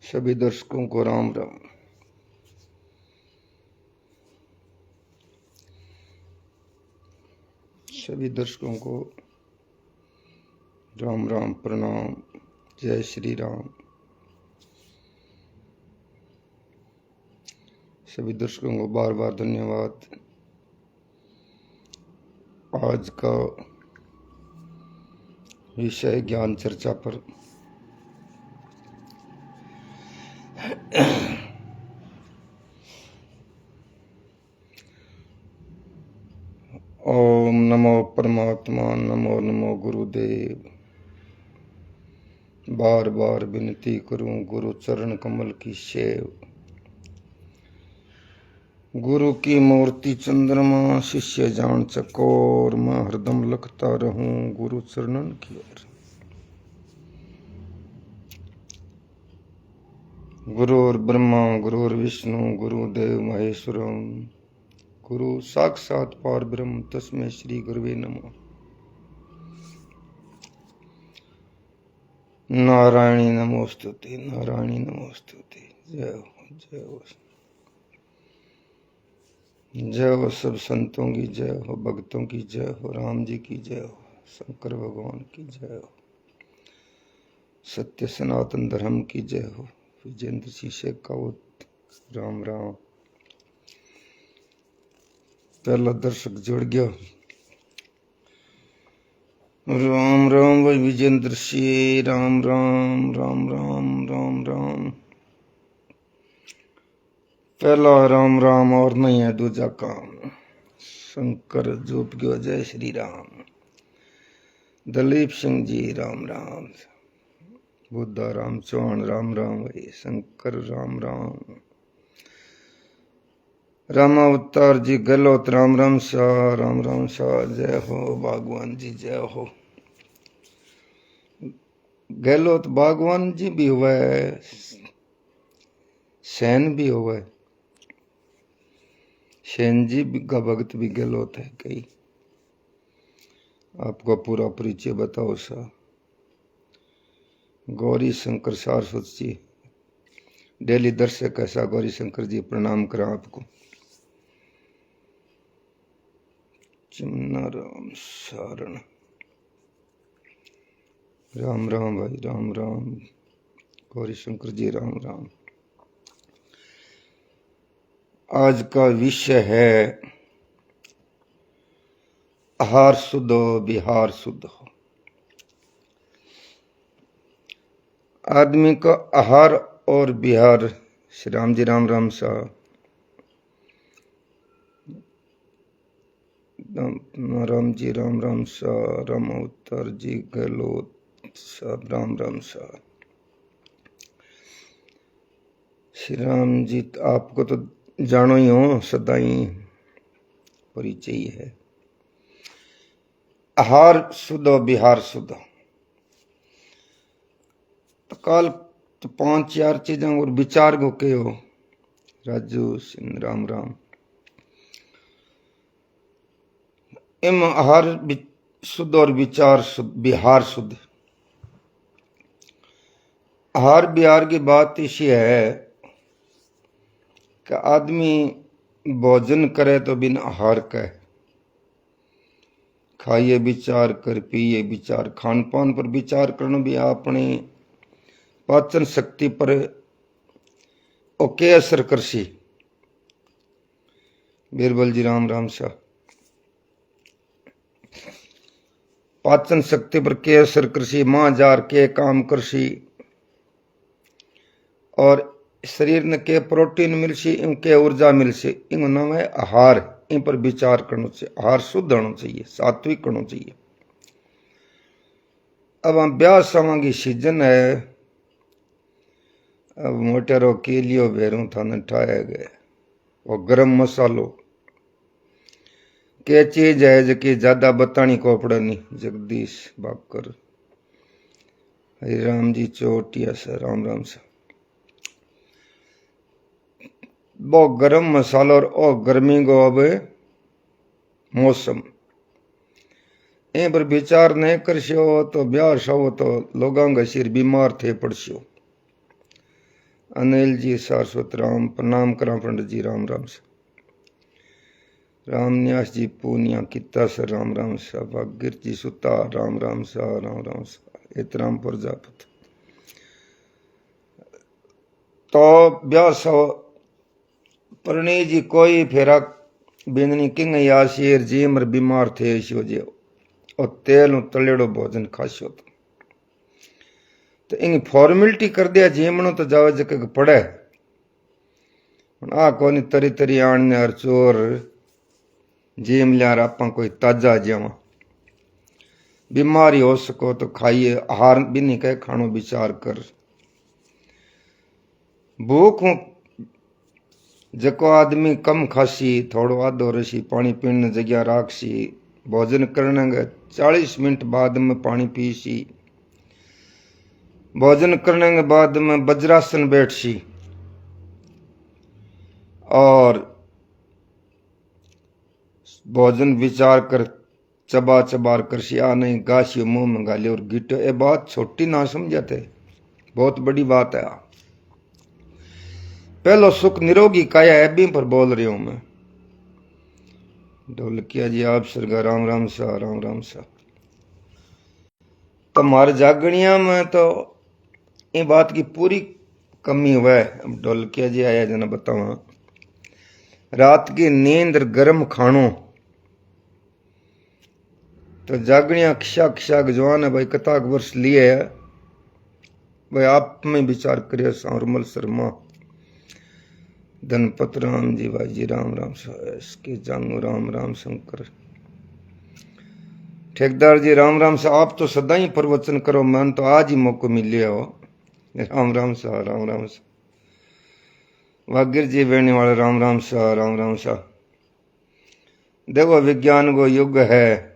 सभी दर्शकों को राम राम। सभी दर्शकों को राम राम, प्रणाम, जय श्री राम। सभी दर्शकों को बार बार धन्यवाद। आज का विषय ज्ञान चर्चा पर। ओम नमो परमात्मा, नमो नमो गुरुदेव। बार बार विनती करूं, गुरु चरण कमल की सेव। गुरु की मूर्ति चंद्रमा, शिष्य जान चकोर। मैं हरदम लखता रहूं गुरु चरणन की ओर। गुरुर् ब्रह्मा गुरुर् विष्णु गुरुदेव महेश्वरम। गुरु साक्षात पार ब्रह्म, तस्मै श्री गुरुवे नमः। नारायणी नमोस्तुते, नारायणी नमोस्तुते। जय हो, जय हो, जय हो सब संतों की जय हो, भक्तों की जय हो, राम जी की जय हो, शंकर भगवान की जय हो, सत्य सनातन धर्म की जय हो। विजेंद्र सिंह शेखावत, राम राम। पहला दर्शक जुड़ गया। राम राम भाई विजेंद्र सिंह, राम राम, राम राम, राम राम। पहला राम राम और नहीं है दूजा काम। शंकर जूप गयो, जय श्री राम। दलीप सिंह जी, राम राम। बुद्धा राम चौहान, राम राम भाई। शंकर, राम राम। रामावतार जी गहलोत, राम राम शाह, राम राम शाह। जय हो भगवान जी, जय हो। गहलोत भगवान जी भी हुआ है, सैन भी हुआ है। सैन जी का भक्त भी गहलोत है। कई आपको पूरा परिचय बताओ सा। गौरी शंकर सारस्वत जी डेली दर्शक ऐसा। गौरी शंकर जी प्रणाम करा आपको। चिमना राम सारण, राम राम भाई, राम राम। गौरी शंकर जी, राम राम। आज का विषय है आहार शुद्ध हो, विहार शुद्ध हो। आदमी का आहार और विहार। श्री राम जी, राम राम साहब। राम जी, राम राम साहब। राम अवतार जी गहलोत साहब, राम राम साहब। श्री राम जी आपको तो जानो ही हो, सदा ही परिचय है। आहार शुद्ध, विहार शुद्ध। तो काल तो 5-4 चीजें और विचार को के हो। राजू सिंह, राम राम। इम आहार शुद्ध और विचार शुद्ध, विहार शुद्ध। आहार विहार की बात इसी है कि आदमी भोजन करे तो बिन आहार का। खाइए विचार कर, पिए विचार। खान पान पर विचार करना भी अपनी पाचन शक्ति पर ओके असर करसी। बीरबल जी, राम राम शाह। पाचन शक्ति पर के असर करसी, मां जार के काम करसी और शरीर ने के प्रोटीन मिलसी, इनके ऊर्जा मिलसी। इन नाम है आहार। इन पर विचार करना चाहिए। आहार शुद्ध होना चाहिए, सात्विक होना चाहिए। अब हम ब्याह समा की सीजन है। अब मोटेरो के लियो भेरू थाने ठाया गए। और गरम मसालो के चीज है जबकि ज्यादा बतानी को पड़ा नहीं। जगदीश बाकर, हरि राम जी चोटिया से, राम राम से। वो गरम मसाला और ओ गर्मी को अब मौसम इन पर विचार नहीं करशो तो ब्याह हो तो लोगों का सिर बीमार थे पड़शो। अनिल जी सारस्वत राम प्रणाम करा पंडित जी राम राम सा। रामन्यास जी पूनिया किता सर राम राम सा। भागीर जी सुतार राम राम सा राम राम सा। एतराम प्रजापत तो ब्याह सो परणी जी कोई फेरा बिंदनी किंग या शेर जी मर बीमार थे शो जे और तेल तलेड़ो भोजन खाशो तो इन फॉर्मेलिटी कर दिया जीमणो तो जावे जके पड़े आ कोनी तरी तरी आने हर चोर जीम लियार आपा कोई ताजा जावा बीमारी हो सको तो खाइए आहार भी नहीं कहे खानो विचार कर भूख जको आदमी कम खासी थोड़ो आधो रसी पानी पीने जगह राखसी भोजन करने के 40 मिनट बाद में पानी पीसी भोजन करने के बाद में वज्रासन बैठसी और भोजन विचार कर चबा चबार करसी आ नहीं गाशी मुंह में गाली और गिटो ये बात छोटी ना समझाते बहुत बड़ी बात है। पहलो सुख निरोगी काया है भी पर बोल रही हूं मैं ढोलकिया जी आप सरगा राम राम सा राम राम सा। तुम्हारे जागणिया में तो ये बात की पूरी कमी हुआ है। अब ढोलकिया जी आया जना बतावा रात की नींद गर्म खानो तो जागणिया खिशा खिशा जवान है भाई कताक वर्ष लिए है भाई आप में विचार करिए सारमल शर्मा धनपत राम जी भाई जी राम राम के जानू राम राम शंकर ठेकेदार जी राम राम सा। आप तो सदा ही प्रवचन करो मन तो आज ही मौको मिले हो राम राम सा राम राम सा। वागिर जी बेने वाले राम राम सा राम राम सा। देखो विज्ञान को युग है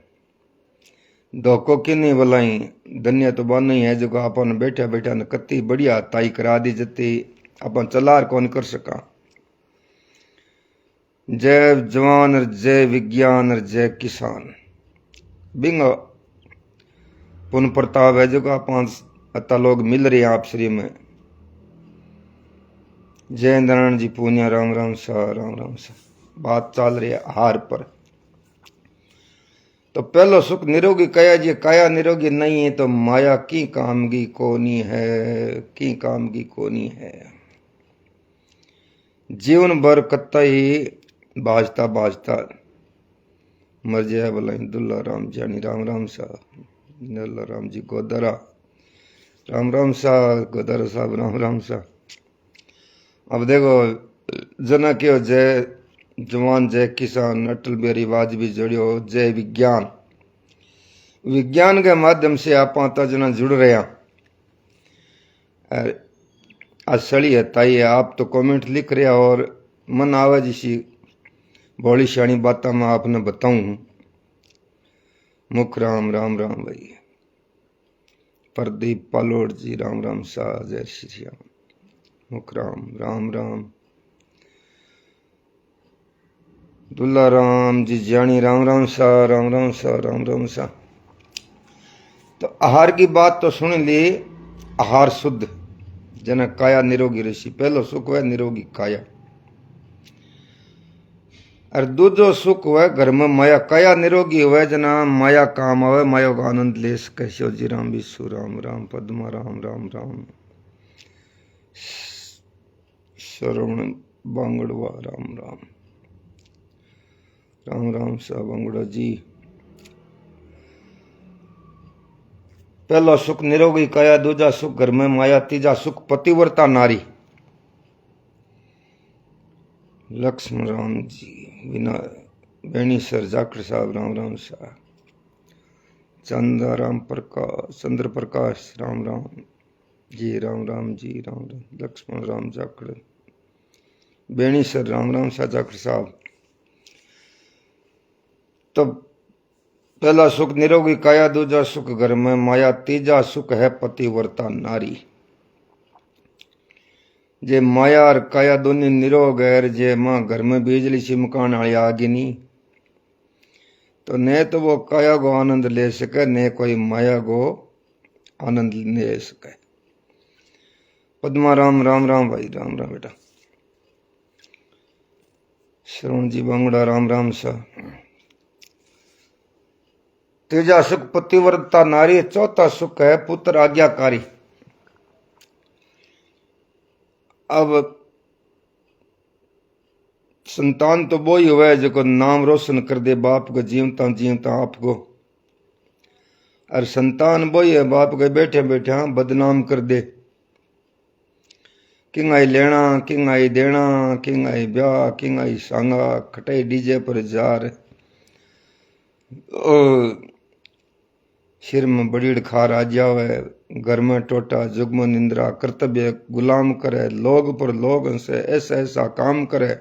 धोखो कि नहीं बोलाई धन्य तो बन ही है जो अपन बैठा बैठा ने कत्ती बढ़िया ताई करा दी जती अपन चलार कौन कर सका। जय जवान जय विज्ञान जय किसान बिंग पुन प्रताप है जो अपन अता लोग मिल रहे हैं आप श्री में। जय नारायण जी पूनिया राम राम सा राम राम सा। बात चल रही है आहार पर तो पहलो सुख निरोगी कया जी काया निरोगी नहीं है तो माया की कामगी कोनी है की कामगी कोनी है। जीवन भर कत्ताई बाजता बाजता मर जाए बोला दुल्ला राम जानी राम राम सा। दुल्ला राम जी गोदरा राम राम सा गोदरा साहब राम राम सा। अब देखो जना क्यों जय जवान जय किसान अटल बिहारी वाजपेयी जोड़ियो जय विज्ञान विज्ञान के माध्यम से आप जना जुड़ रहे हैं असली है ताई है। आप तो कमेंट लिख रहे और मन आवे जिसी भोली शानी बातें मैं आपने बताऊं मुख राम राम राम भाई प्रदीप पालोड़ जी राम राम सा जय श्री राम मुख राम राम राम। दुल्ला राम जी जानी राम राम सा राम राम सा राम राम सा। तो आहार की बात तो सुन ली आहार शुद्ध जना काया निरोगी ऋषि पहलो सुख हुआ निरोगी काया और दूजो सुख हुआ घर में माया काया निरोगी हुआ जना माया काम हुआ माया का आनंद ले सके। शिवजी राम विश्व राम राम पद्मा राम राम राम श्रवण बांगड़वा राम राम राम राम सा बांगड़ा जी। पहला सुख निरोगी काया दूजा सुख घर में माया तीजा सुख पतिव्रता नारी लक्ष्मण राम जी बिना बेणी सर जाखड़ साहब राम राम सा। चंदा राम प्रकाश चंद्र प्रकाश राम राम जी राम राम जी राम राम लक्ष्मण राम जाखड़ बेणी सर राम राम सा जाखड़ साहब। तो पहला सुख निरोगी काया दूजा सुख घर में माया तीजा सुख है पतिव्रता नारी। जे माया और काया दोनों निरोग है जे मां घर में बिजली चिमकान वाली आगे नहीं तो न तो वो काया को आनंद ले सके न कोई माया को आनंद ले सके। पद्मा राम राम राम भाई, राम राम बेटा। श्रवण जी बांगड़ा राम राम सा। तीजा सुख पतिव्रता नारी, चौथा सुख है पुत्र आज्ञाकारी। अब संतान तो वो ही हुआ जो नाम रोशन कर दे बाप को जीवता जीवता आपको, और संतान वो ही है बाप के बैठे बैठे हाँ बदनाम कर दे। किंगाई लेना किंगाई देना, किंगाई ब्याह किंगाई सांगा, खटाई डीजे पर जार, सिर में बड़ीड़ खार आ जावे, घर में टोटा जुगम निंद्रा, कर्तव्य गुलाम करे, लोग पर लोग से ऐसा ऐसा काम करे।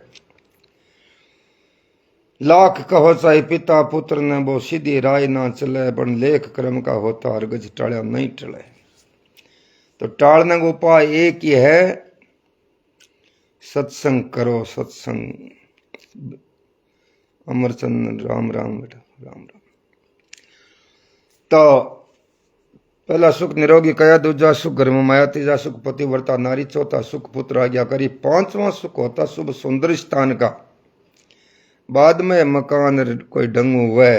लाख कहो चाहे पिता पुत्र ने वो सीधी राय ना चले, पण लेख कर्म का होता हरगज टाड़ा नहीं टले। तो टालने का उपाय एक ही है, सत्संग करो सत्संग। अमरचंद राम राम बेटा, राम राम। तो पहला सुख निरोगी कया, दूजा सुख घर में माया, तीजा सुख पतिव्रता नारी, चौथा सुख पुत्र आज्ञाकारी, पांचवा सुख होता शुभ सुंदर स्थान का। बाद में मकान कोई ढंगू हुआ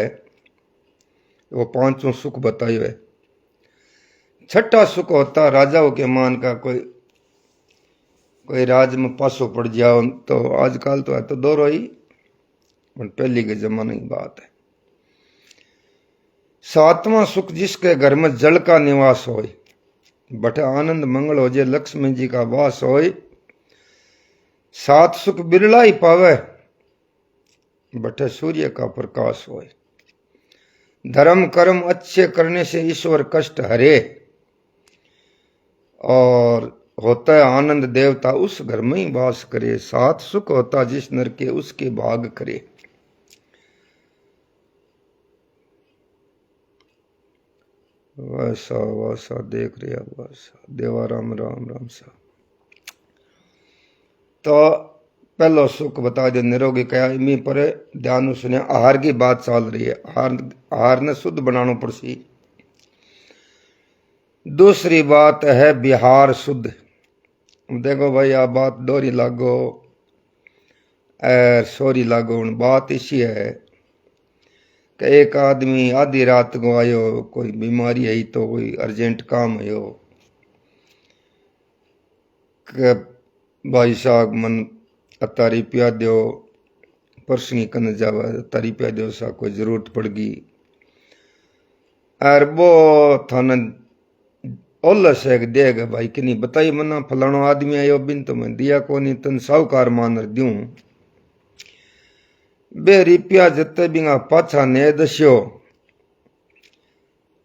वो पांचों सुख बताए हुए। छठा सुख होता राजाओं के मान का, कोई राज में पासो पड़ जाओ तो आजकल तो है तो दौरो ही, पहली के जमाने की बात है। सातवां सुख जिसके घर में जल का निवास हो, बटे आनंद मंगल हो जाए, लक्ष्मी जी का वास हो। सात सुख बिरला ही पावे, बटे सूर्य का प्रकाश हो। धर्म कर्म अच्छे करने से ईश्वर कष्ट हरे, और होता है आनंद देवता उस घर में ही वास करे। सात सुख होता जिस नर के उसके भाग करे। वैसा वैसा देख रहे वैसा देवा राम राम राम सा। तो पहलो सुख बता दे निरोगी कया, इमी पर ध्यान सुने। आहार की बात चल रही है, आहार ने शुद्ध बनाना पड़सी। दूसरी बात है बिहार शुद्ध। देखो भाई आ बात दोहरी लागो सोरी लागो। बात इसी है कि एक आदमी आधी रात को आयो, कोई बीमारी है तो कोई अर्जेंट काम है कि भाई साहब मन अतारी पिया दो, परसनी कन जावा अतारी पिया दो सा, कोई जरूरत पड़ गई। और वो थाने ओलस है देगा भाई कि नहीं बताई मना फलानो आदमी आयो बिन तो मैं दिया को नहीं, तन साहूकार मान दूं। बे रिपिया जते बिंगा पाछा ने दस्यो,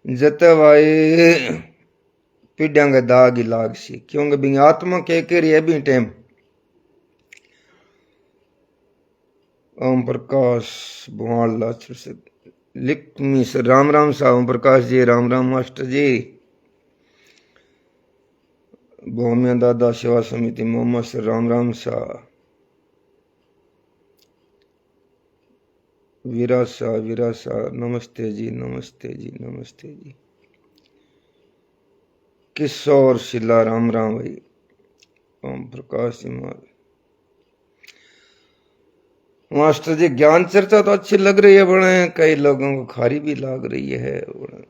जते भाई पीढ़िया दाग ही लाग सी, क्योंकि बिंग आत्मा के रही है भी टाइम। ओम प्रकाश भुआल लाचर से लिखमी से राम राम सा। ओम प्रकाश जी राम राम मास्टर जी। भौमिया दादा सेवा समिति मोहम्मद से राम राम सा। वीरासा नमस्ते जी नमस्ते जी नमस्ते जी। किशोर शिला राम राम भाई। ओम प्रकाश जी मास्टर जी ज्ञान चर्चा तो अच्छी लग रही है, बड़े कई लोगों को खारी भी लग रही है।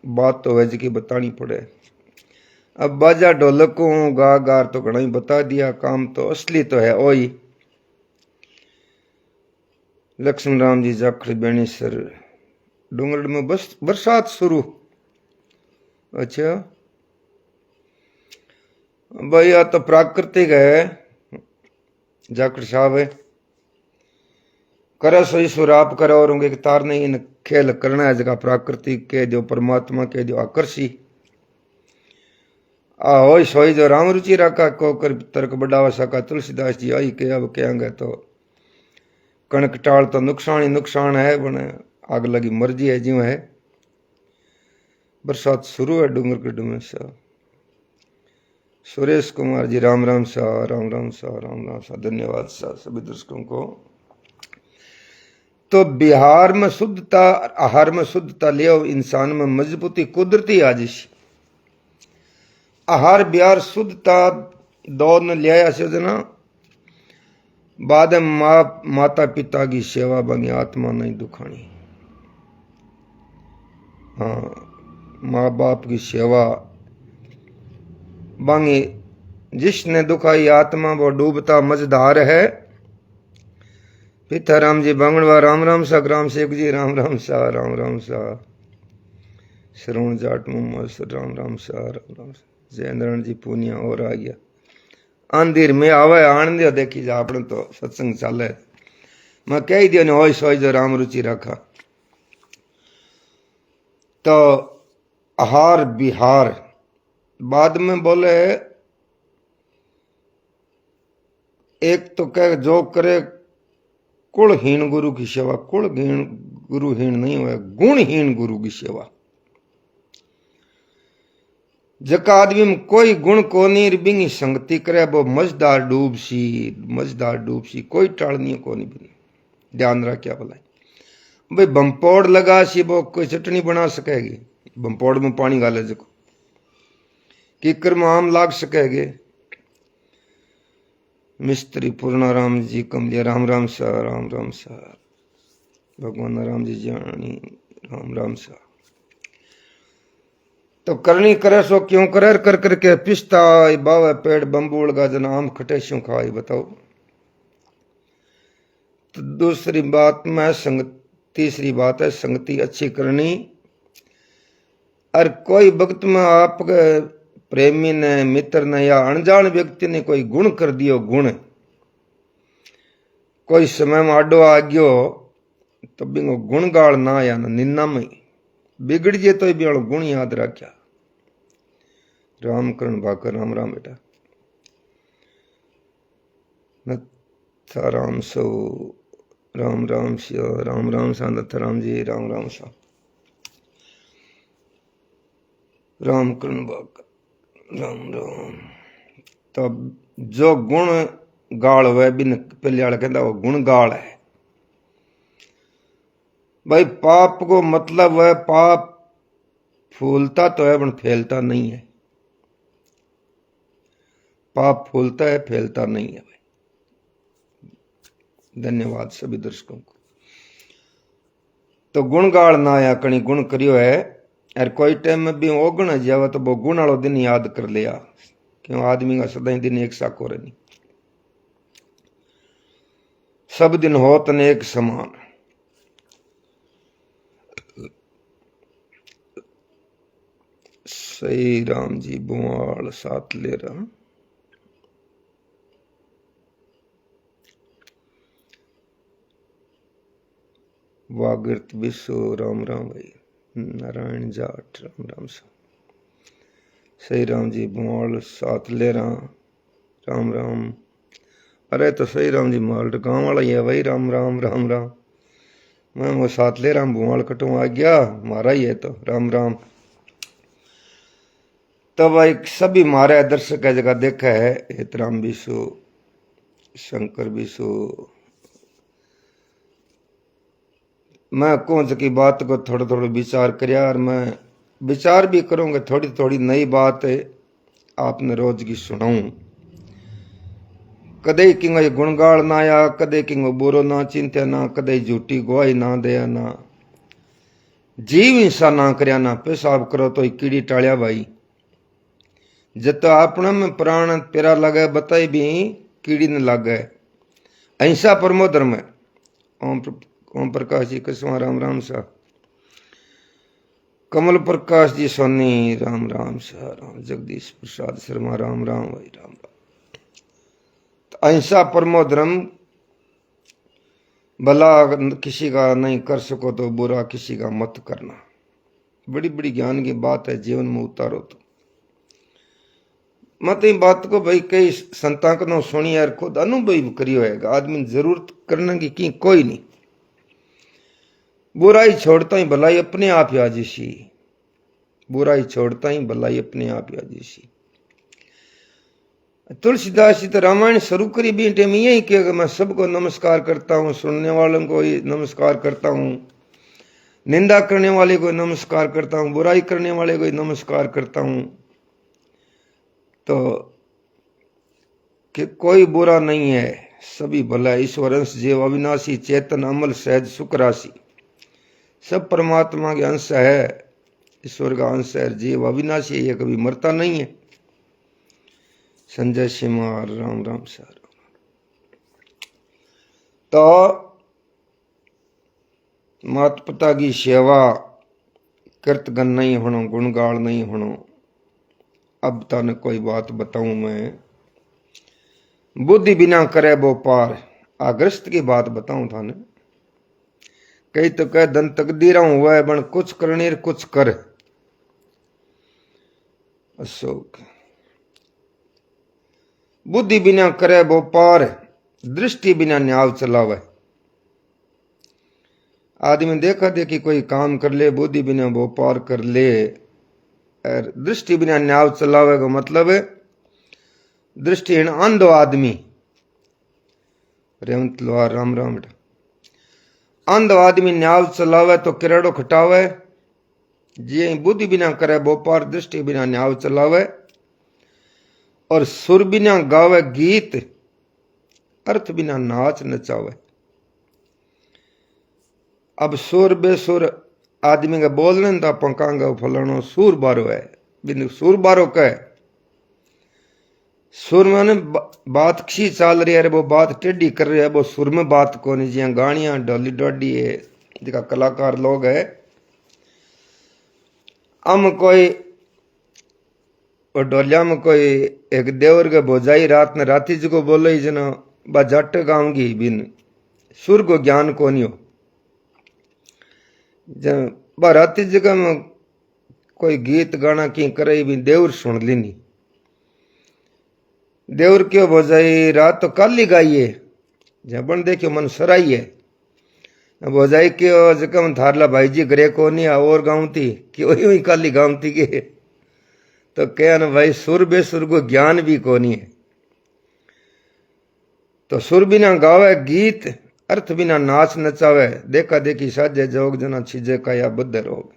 बात तो वैसे की बतानी पड़े। अब बाजा ढोलकों गा गार तो घना ही बता दिया, काम तो असली तो है वही। लक्ष्मण राम जी जाखड़ बेणी सर डूंगरगढ़ में बस बरसात शुरू। अच्छा भाई या तो प्राकृतिक है, जाखड़ साहब है करे सो ईश्वर आप करे, और उनके तार नहीं इन खेल करना है जगह प्राकृतिक के जो परमात्मा के जो आकर्षी हो सोई जो राम रुचि रखा को कर तर्क बढ़ावा सका। तुलसीदास जी आई के अब कहेंगे तो कणक टाल तो नुकसान ही नुकसान है, बने आग लगी मर्जी है ज्यों है। बरसात शुरू है डूंगरगढ़ में सा। सुरेश कुमार जी राम राम सा राम राम सा राम राम सा। धन्यवाद सा सभी दर्शकों को। तो बिहार में शुद्धता, आहार में शुद्धता ले इंसान में मजबूती कुदरती आजिश। आहार बिहार शुद्धता दो ने लिया से ना बाद में माता पिता की सेवा बंगी आत्मा नहीं दुखानी। हाँ, माँ बाप की सेवा बांगी जिसने दुखाई आत्मा वो डूबता मझधार है। पिता राम जी बांगड़वा राम राम सा, ग्राम शेख जी राम राम सा, राम राम सा, श्रवण जाट मुमस राम राम सा, राम राम सा, जयेंद्रण जी पूनिया और आ गया। अंधेर में आवे आन दियो, देखी जा अपने तो सत्संग चाले। मैं कह दियो ने हो सोई जो राम रुचि रखा। तो आहार बिहार बाद में बोले एक तो कह जो करे कुलहीन गुरु की सेवा, कुलहीन गुरुहीन नहीं हुआ, गुणहीन गुरु की सेवा। जका आदमी में कोई गुण को नहीं बिंगी संगति करे वो मझदार डूब सी कोई टालनी को नहीं बिनी। ध्यान रखिया भला भाई बम्पोड़ लगा सी वो कोई चटनी बना सकेगी, बम्पोड़ में पानी गाले जको कीकर में आम लाग सकेगे। मिस्त्री पूर्णाराम जी कमलिया राम राम सा, राम राम सा, भगवान राम जी जानी राम राम सा। तो करनी करे सो क्यों करे, कर करके पिस्ता बावे पेड़ बम्बूल का जन आम खटे शू खाई बताओ। तो दूसरी बात में तीसरी बात है संगति अच्छी करनी। और कोई वक्त में आपके प्रेमी ने मित्र ने या अनजान व्यक्ति ने कोई गुण कर दियो, गुण कोई समय में आडो आ गयो तो बिंगो गुण गाल ना या निन्ना में बिगड़ जे तो भी गुण याद रखा। राम करण भाकर राम राम बेटा नथा राम सो, राम राम सिया, राम राम सा नथा राम जी राम राम सा, राम करण भाकर राम राम। तो जो गुण गाल हुआ बिन पहले वाला कहता वो गुण गाल है। भाई पाप को मतलब है पाप फूलता तो है पर फैलता नहीं है। पाप फूलता है फैलता नहीं है। भाई धन्यवाद सभी दर्शकों को। तो गुण गाल ना या कणी गुण करियो है और कोई टाइम में भी ओगण जावे तो वो गुण वालों दिन याद कर लिया, क्यों आदमी का सदा दिन एक सा को नहीं, सब दिन होत ने एक समान। सही राम जी बुआल साथ ले रहा। वागिर्त विश्व राम राम भाई नारायण जाट राम राम सा, सही राम जी बुआल साथ ले रहा राम राम। अरे तो सही राम जी माल गाँव वाला ही है भाई, राम राम राम राम। मैं वो साथ ले राम बुआल कटू आ गया मारा ही है तो राम राम। तो भाई सभी मारे दर्शक है जगह देखा है हितराम विशु शंकर विशु। मैं कौन की बात को थोड़ा थोड़ा विचार करिया और मैं विचार भी करूंगा, थोड़ी थोड़ी नई बात है आपने रोज की सुनाऊं। कदे किंग गुणगाल ना या कदे किंग बुरो ना चिंत्या ना, कदे झूठी गुआही ना दया ना, जीव हिंसा ना करया ना, पेशाब करो तो कीड़ी टालिया भाई। जब अपने में प्राण पेरा लगे बताई भी कीड़ी न लगे। अहिंसा परमो धर्म है। ओम प्रकाश जी कसवा राम राम सा, कमल प्रकाश जी सोनी राम राम सा, राम जगदीश प्रसाद शर्मा राम राम भाई राम राम। अहिंसा परमो धर्म, भला किसी का नहीं कर सको तो बुरा किसी का मत करना। बड़ी बड़ी ज्ञान की बात है, जीवन में उतारो तो मत ही बात को भाई कई संता को सुनी यार खुद अनुभव करियो है। आदमी जरूरत करने की कोई नहीं, बुराई छोड़ता ही भलाई अपने आप ही आजी सी, बुराई छोड़ता ही भलाई अपने आप ही आजी सी। तुलसीदास जी तो रामायण शुरू करी भी टाइम यही कि मैं सबको नमस्कार करता हूँ, सुनने वालों को नमस्कार करता हूँ, निंदा करने वाले को नमस्कार करता हूँ, बुराई करने वाले को नमस्कार करता हूँ। तो कि कोई बुरा नहीं है, सभी भला है। ईश्वर अंश जीव अविनाशी चेतन अमल सहज सुख राशि, सब परमात्मा के अंश है, ईश्वर का अंश है। जीव अविनाशी है, ये कभी मरता नहीं है। संजय सिमार राम राम सर। तो माता पिता की सेवा कृतगन नहीं होनो, गुणगाल नहीं होनो। अब तने कोई बात बताऊं मैं, बुद्धि बिना करे वो पार। आग्रस्त की बात बताऊं थाने। कई तो कह धन तकदीरा हुआ है, बन कुछ करने कुछ कर। अशोक बुद्धि बिना करे वो पार, दृष्टि बिना न्याव चलावे। आदमी देखा देखी कोई काम कर ले, बुद्धि बिना वो पार कर ले, और दृष्टि बिना न्याव चलावे का मतलब है दृष्टिहीन अंधो आदमी। रेवंत लोहार राम राम बेटा। अंधो आदमी न्याव चलावे तो किरड़ो खटावे, जी बुद्धि बिना करे वो पार, दृष्टि बिना न्याव चलावे, और सुर बिना गावे गीत, अर्थ बिना नाच नचावे। अब सुर बेसुर आदमी का बोलने तो अपन कहांगा फलानो सूर बारो है, बिन सूर बारो कहे। सुर में बात खी चाल रही है, वो बात टेढ़ी कर रही है, वो सुर में बात को नहीं। जिया गाड़ियां डोली डोडी है, जिका कलाकार लोग है। हम कोई और डोलिया में कोई एक देवर के भोजाई रात ने राती जी को बोलो ही जना बा जट गाऊंगी, बिन सुर को ज्ञान को नहीं हो। जब बा राती जगह में कोई गीत गाना की करे भी देवर सुन लीनी। देवर क्यों भोजाई रात तो कल ही गाइए, जब बन देखियो मन सराइए। भोजाई क्यों जगह में थारला भाई जी गरे को नहीं और गाऊं थी क्यों ही कल ही गाऊं थी के। तो क्या ना भाई सुर बेसुर को ज्ञान भी को नहीं है। तो सुर बिना गावे गीत, अर्थ बिना नाच नचावे। देखा देखी साजे जोग जना छिजे का या बुद्ध रोग।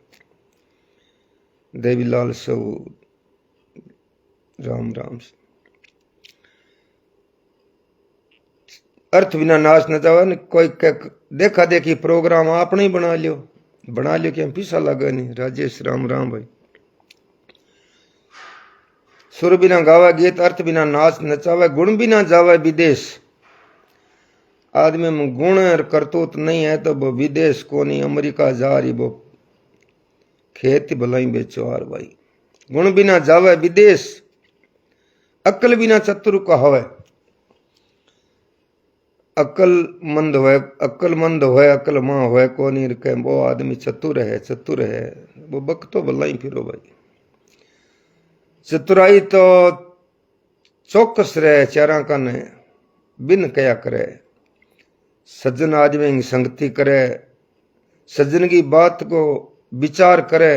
देवीलाल सऊ राम राम। अर्थ बिना नाच नचावे। कोई देखा देखी प्रोग्राम आपने ही बना लियो कि हम पीसा लगा नहीं। राजेश राम राम भाई। सुर बिना गावे गीत, अर्थ बिना नाच नचावे, गुण बिना जावे विदेश। आदमी में गुण और करतूत नहीं है तो वो विदेश को नहीं, अमेरिका जा रही, वो खेती भलाई बेचवार भाई। गुण बिना जावे विदेश, अकल बिना चतुर का हवे। अकलमंद होए अकल मां होए को नहीं रखे, वो आदमी चतुर है। वो बक तो भलाई फिरो भाई। चतुराई तो चौकस रहे चारा कन, बिन कया करे। सज्जन आदमी की संगति करे, सज्जन की बात को विचार करे,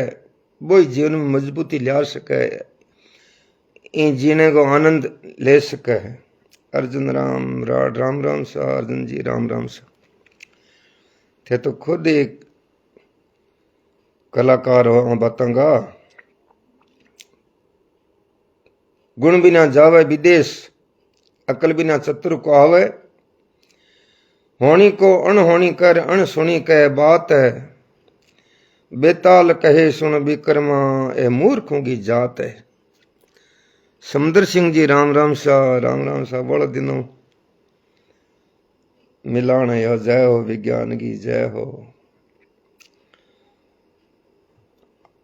वो ही जीवन में मजबूती ला सके, इन जीने को आनंद ले सके। अर्जुन राम राम सा, अर्जुन जी राम राम सा। थे तो खुद एक कलाकार हो बताऊंगा। गुण बिना जावे विदेश, अकल बिना चतुर को आवे। होनी को अनहोनी कर, अनसुनी कहे बात है। बेताल कहे सुन विक्रमा, ए मूर्खों की जात है। समुद्र सिंह जी राम राम सा। बड़े दिनों मिलान है, जय हो विज्ञान की जय हो।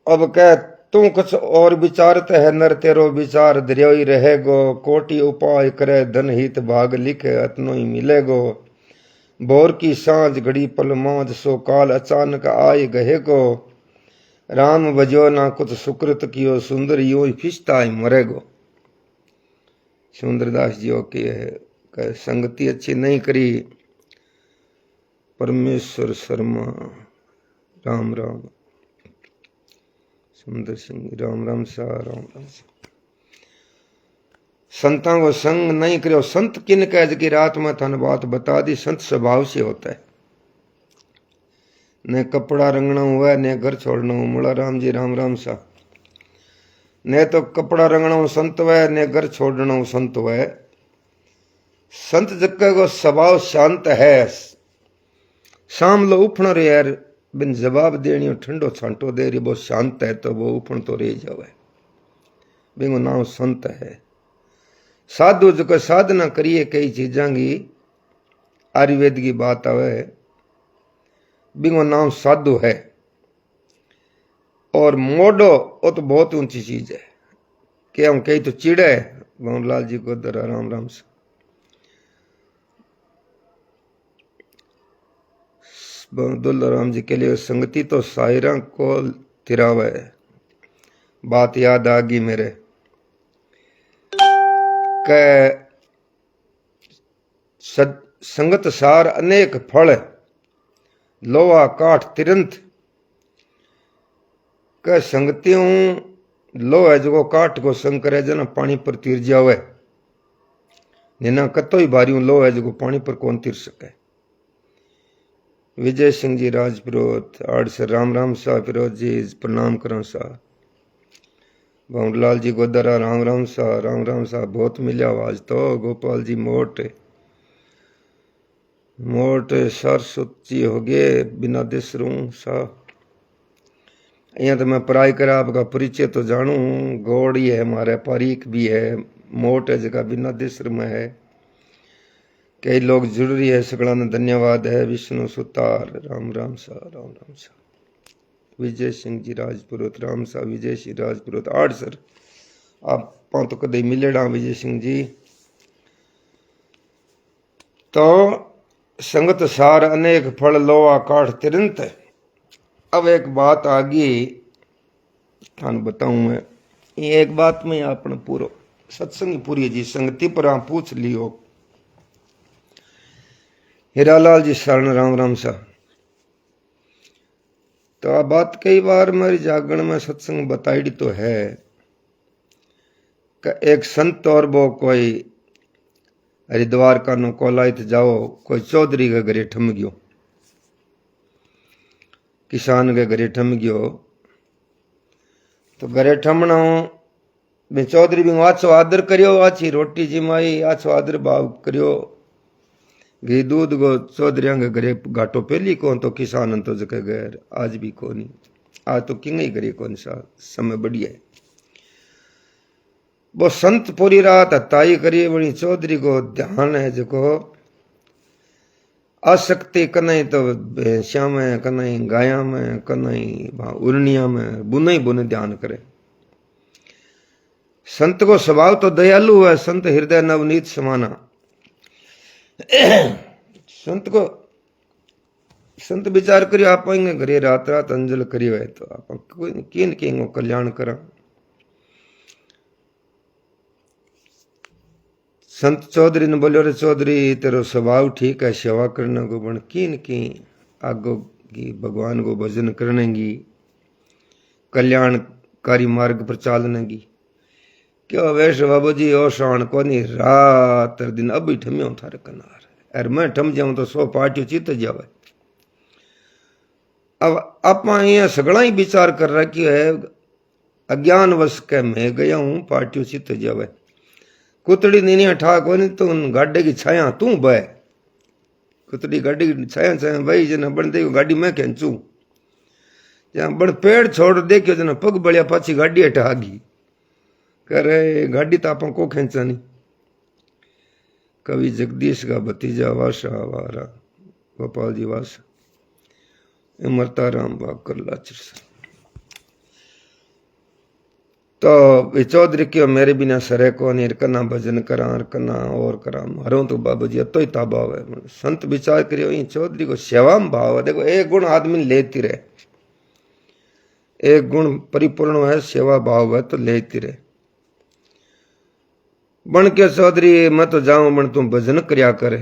अब कह तू कुछ और विचारत है, नर तेरो विचार दरियो ही रहेगो। कोटि उपाय करे धन हित भाग लिखे, अतनो ही मिलेगो। भोर की सांझ घड़ी पल मांझ, सो काल अचानक आए गहेगो। राम बजो ना कुछ सुकृत कियो, सुंदर यो ही फिसता ही मरेगो। सुंदरदास जी की संगति अच्छी नहीं करी, परमेश्वर शर्मा राम राम। सुंदर सिंह राम सा। संतां को संग नहीं करो। संत किन कह की रात में थन बात बता दी। संत स्वभाव से होता है, न कपड़ा रंगना हुआ न घर छोड़ना हुआ। मुला राम जी राम सा। न तो कपड़ा रंगना संत वह, न घर छोड़ना संत वह। संत जक्का को स्वभाव शांत है। सामलो उफण रे यार बिन जवाब देनी ठंडो छांटो दे रही, वो शांत है तो वो उफण तो रह जावे, बिंगो नाम संत है। साधु जो साधना करिए कई चीजा की, आयुर्वेद की बात आवे, बिंगो नाम साधु है। और मोडो वो तो बहुत ऊंची चीज है, कि हम कई तो चिड़े भवनलाल जी को दरा राम राम से दुल्ला राम जी के लिए संगति तो सायरा को तिरावे। बात याद आ गई मेरे के संगत सार अनेक फल, लोहा काठ तिरंत के संगतियों लो है जो काठ को संग करे जना पानी पर तीर जावे, निना कतो ही भारियों लो है जो पानी पर कौन तीर सके। विजय सिंह जी राजपुरोत आड़ से राम राम सा फिरोज जी प्रणाम करो सा। भवनलाल जी गोदरा राम राम सा बहुत मिल्या आवाज तो। गोपाल जी मोट मोट सर सुची हो गए बिना दिसरू सा। यहाँ तो मैं पढ़ाई करा आपका परिचय तो जानू, गौड़ ही है हमारे, पारीक भी है, मोट है जगह बिना दिसर में है। कई लोग जुड़ रही है, सगड़ा ने धन्यवाद है। विष्णु सुतार राम राम सा। विजय सिंह जी राजपुरोत राम सा। विजय सिंह राजपुरोत आठ सर आप तो कदे मिलेड़ा विजय सिंह जी। तो संगत सार अनेक फल लोहा काठ तिरंत। अब एक बात आ गई थान बताऊं मैं, ये एक बात में आपने पूरा सत्संग पूरी जी संगति पर आप पूछ लियो। हीरालाल जी शरण राम राम सा। तो आ बात कई बार मेरी जागरण में सत्संग बताई तो है कि एक संत और वो कोई हरिद्वार का नो कोलाइत जाओ, कोई चौधरी के घरे ठम गयो, किसान के घरे ठम गयो। तो घरे ठमना बे चौधरी भी आछो आदर करियो, आछी रोटी जिमाई, आछो आदर भाव करियो। घी दूध गो चौधरिया के घरे घाटो पहली कौन, तो किसान तो जके गैर आज भी कोनी, आज तो किंग ही करे कौन सा समय बढ़िया है। वो संत पूरी रात हताई करिए, बड़ी चौधरी को ध्यान है जो आसक्ति कनाई तो भैंसिया में, कनाई गाया में, कनाई उर्निया में, बुने ही बुने ध्यान करे। संत को स्वभाव तो दयालु है, संत हृदय नवनीत समाना। संत विचार करियो आप घरे रात रात अंजल करियो है तो आप किन किन कल्याण करा। संत चौधरी ने बोलो रे चौधरी तेरो स्वभाव ठीक है, सेवा करने को बन किन की आगो की भगवान को भजन करने की, कल्याणकारी मार्ग पर चालने की। क्यों वैसे बाबू जी ओ शान को नहीं रात दिन अभी ठम्यो थारे कनार, अरे मैं ठम जाऊं तो 100 पार्टियों चित जावे। अब आप ये सगड़ा ही विचार कर रखी है, अज्ञान वश के मैं गया हूं पार्टियों चित जावे। कुतड़ी नीनिया ठाक हो नहीं तो उन गाडे की छाया तू बह, कुतड़ी गाड़ी की छाया छाया भाई जना बन दे गाड़ी मैं खेचू, जहां बड़ पेड़ छोड़ देखियो जना पग बलिया पाछी गाड़ी हटा गई, करे गाड़ी तो आप को खेचा नहीं। कवि जगदीश का भतीजा वासा वारा गोपाल जी वासा इमरता राम बाकर लाचर। तो चौधरी क्यों मेरे बिना सरे को नहीं, कना भजन करा कना और करा मारो तो बाबू जी अतो ही ताबाव है। संत विचार करियो ये चौधरी को सेवा में भाव है। देखो एक गुण आदमी लेती रहे, एक गुण परिपूर्ण है सेवा भाव है तो लेती रहे। बन के चौधरी मैं तो जाऊं बन तुम भजन करया करे,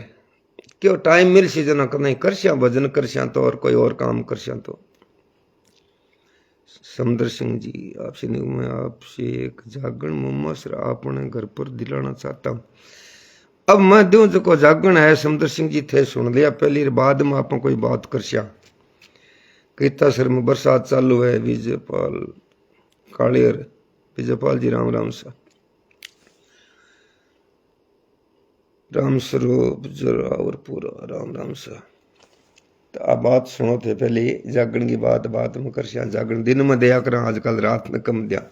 क्यों टाइम मिल सी जना नहीं करश्या भजन करश्या तो और कोई और काम करश्या तो। समदर सिंह जी आपसे नहीं, मैं आपसे एक जागरण मम्मा सर अपने घर पर दिलाना चाहता हूं। अब मैं दूं जो जागरण है समदर सिंह जी थे सुन लिया पहली, बाद में आप कोई बात करश्या। कहता सर में बरसात चालू है, विजयपाल कालियर विजयपाल जी राम राम सा। राम स्वरूप जोरावर पूरा राम राम सा। तो आप बात सुनो थे पहले जागरण की बात में कर जागरण दिन में दया करा, आजकल रात में कम दिया।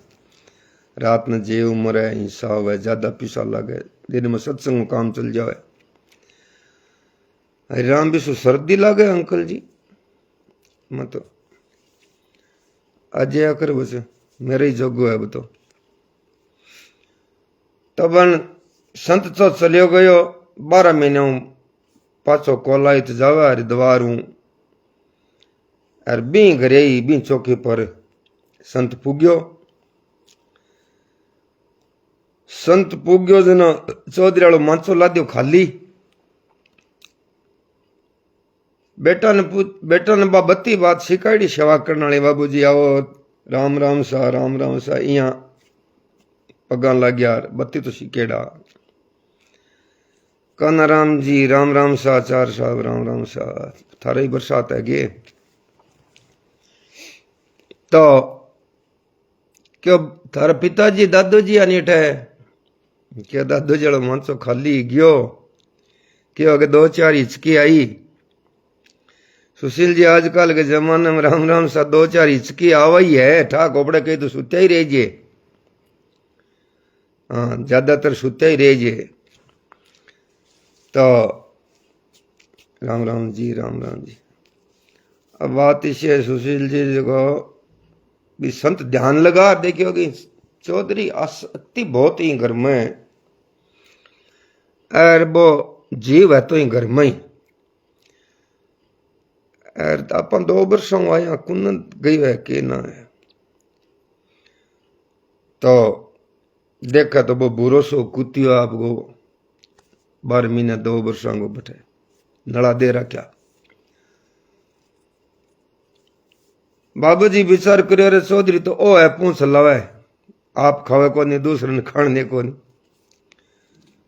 रात में जे उम्र है हिंसा हुआ ज्यादा पिसा लगे, दिन में सत्संग में काम चल जाए। हरिराम भी सर्दी लागे अंकल जी, मैं तो आज आकर बस मेरा ही जोगो है बतो। तबन संत तो चलियो गयो 12 महीने पाछो कोलाइत जावे हरिद्वार हूं और बी घरे ही बी चौकी पर संत पुग्यो। संत पुग्यो जन चौधरी वालों मांचो लाद्यो खाली। बेटा ने बत्ती बात सिखाड़ी सेवा करने वाले बाबूजी आओ राम राम सा इया पगा लग गया। बत्ती तो सिकेड़ा काना राम जी राम सा चार साहब राम सा थारे ही बरसात है गे। तो क्यों थारा पिताजी दादू जी अनिट है क्या? दादू जड़ो मानसो खाली गयो क्यों अगे 2-4 हिचकी आई। सुशील जी आजकल के जमाने में राम सा 2-4 हिचकी आवा ही है, ठा कोपड़े कही तो सुत्या ही रह जे। हाँ ज्यादातर सुत्या ही रह जे। तो राम जी अब बात इसे सुशील जी देखो भी संत ध्यान लगा देखियो कि चौधरी आसक्ति बहुत ही घर में और वो जीव है तो ही घर में ही। और अपन 2 वर्षों आया कुन गई है कि ना है। तो देखा तो वो बुरो सो कुतियो आपको 12 महीने 2 वर्षों को बैठे नड़ा दे रखा। बाबू जी विचार करियो रे चौधरी तो ओ है पूछ लावे आप खावे को नहीं दूसरे ने खाने को नहीं।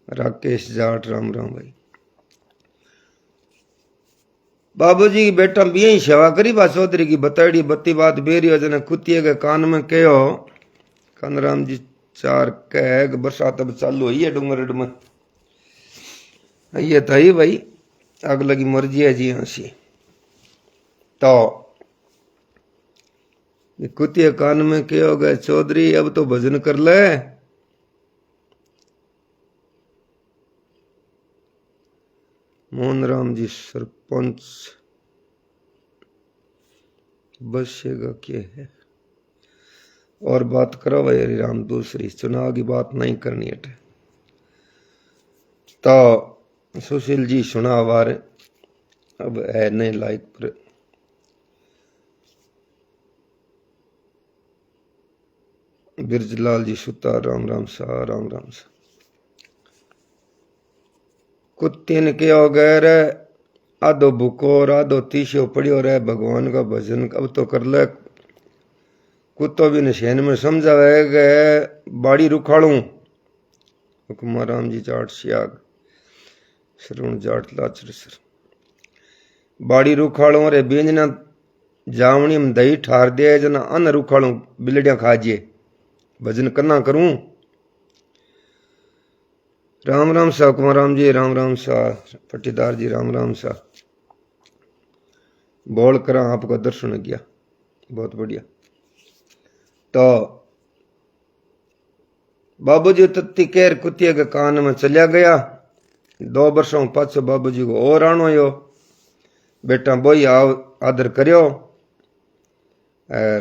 राकेश जाट राम भाई बाबू जी बेटा भी ही सेवा करी बा चौधरी की बताड़ी बत्ती बात बेरियो जने कुतिये के कान में कहो कानराम जी 4 कह बरसात अब चालू हुई है डूंगर में ये था ही भाई आग लगी मर्जी है जी हंसी। तो कुतिया कान में कहो गए चौधरी अब तो भजन कर ले। मोहन राम जी सरपंच बसेगा क्या है और बात करो भाई हरिराम दूसरी चुनाव की बात नहीं करनी है। तो सुशील जी सुना बार अब है नहीं लाइक पर बिरजलाल जी सुता राम सा। कुत्ते ने क्या हो गए रे आधो बुकोर आधो तीसो पड़ियो रे भगवान का भजन अब तो कर ले। कुत्तो भी निशेन में समझावे गए बाड़ी रुखाड़ू हुकुमार राम जी जाट सियाग श्रवण जाट लाचर सर बाड़ी रुखाड़ू रे बेंजना जावनी में दही ठार दे जना अन रुखाड़ू बिलड़िया खाजिए भजन करना करूं। राम सा कुमार राम जी राम सा पट्टीदार जी राम सा बोल करा आपका दर्शन किया बहुत बढ़िया। तो बाबूजी तत्ती केर कुतिया के कान में चलिया गया। 2 वर्षों पाछो बाबूजी को और आनो यो बेटा बोई आओ आदर करियो और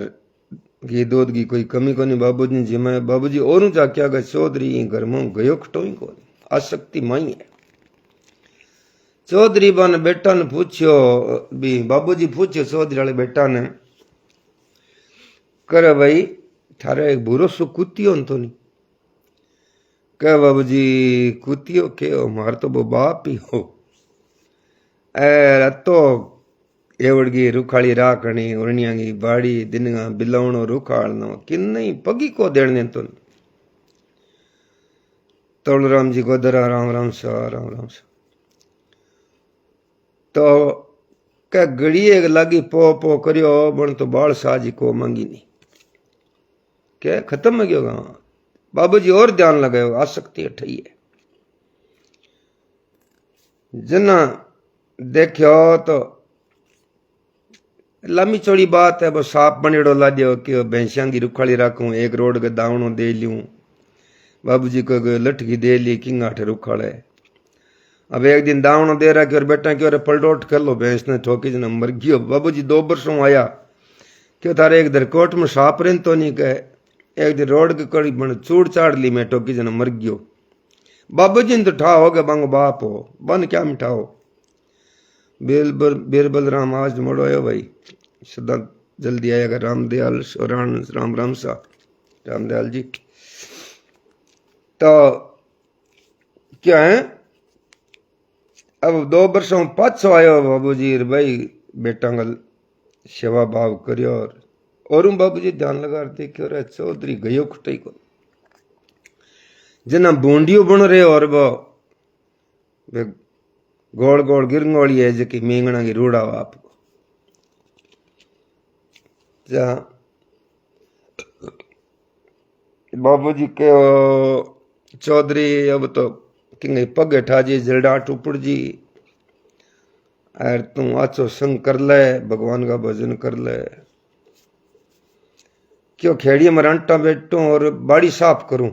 घी दूध की कोई कमी को नहीं। बाबूजी जी मैं बाबूजी और क्या गए चौधरी घर में गयो खटो ही को आसक्ति माई है। चौधरी बन बेटा ने पूछो भी बाबूजी पूछो चौधरी वाले बेटा ने करे भाई थारे एक बुरो सो कुतियो तो नहीं कह बाबूजी कुतियो के हो मार तो वो बाप ही हो एर तो एवड़गी रुखाड़ी राखनी उड़निया की बाड़ी दिनगा बिलवणो रुखाड़नो कि नहीं पगी को देने तो तोलराम जी गोदरा राम सा। तो क्या गड़िए लगी पो करियो बन तो बाल साजी को मंगी नहीं क्या खत्म हो गया। बाबूजी और ध्यान लगायो आसक्ति अठई है। जना देखो तो लंबी चौड़ी बात है, वो साफ बनेड़ो ला दियो कि भैंसिया की रुखाली रखूं, एक रोड के दावणो दे लूं, बाबूजी को लठकी दे ली, किंगाठ रुखाल है। अब एक दिन दावणो दे रहा कि और बेटा क्यों पलटोट कर लो, भैंस ने ठोकी जना मर गयो। बाबूजी 2 वर्षों आया क्यों थारे एक दरकोट में साप रेन तो नहीं कहे, एक दिन रोड की कड़ी बन चूड़ चाड़ ली, मैं ठोकी जना मर गयो। बाबूजी ने तो ठा हो गया, बांगो बाप हो बन क्या मिठाओ। बीरबल राम आज मोड़ो आयो भाई, सदा जल्दी आएगा। रामदयाल राम राम सा रामदयाल जी। तो क्या है, अब 2 वर्षों पाछो आयो बाबूजी भाई, बेटा गल सेवा भाव करियो। और बाबूजी ध्यान लगा देखियो रे चौधरी गयो खुटाई को जना बूंडियो बन रहे, और वो गोल गोल गिरंगोली है जकी मेंगना की रूड़ा आपको जा। बाबूजी के चौधरी अब तो कि पगे ठाजी जलडाट उपड़ जी, अर तू आचो संग कर ले, भगवान का भजन कर ले। क्यों खेड़िया में रंटा बैठूं और बाड़ी साफ करूं।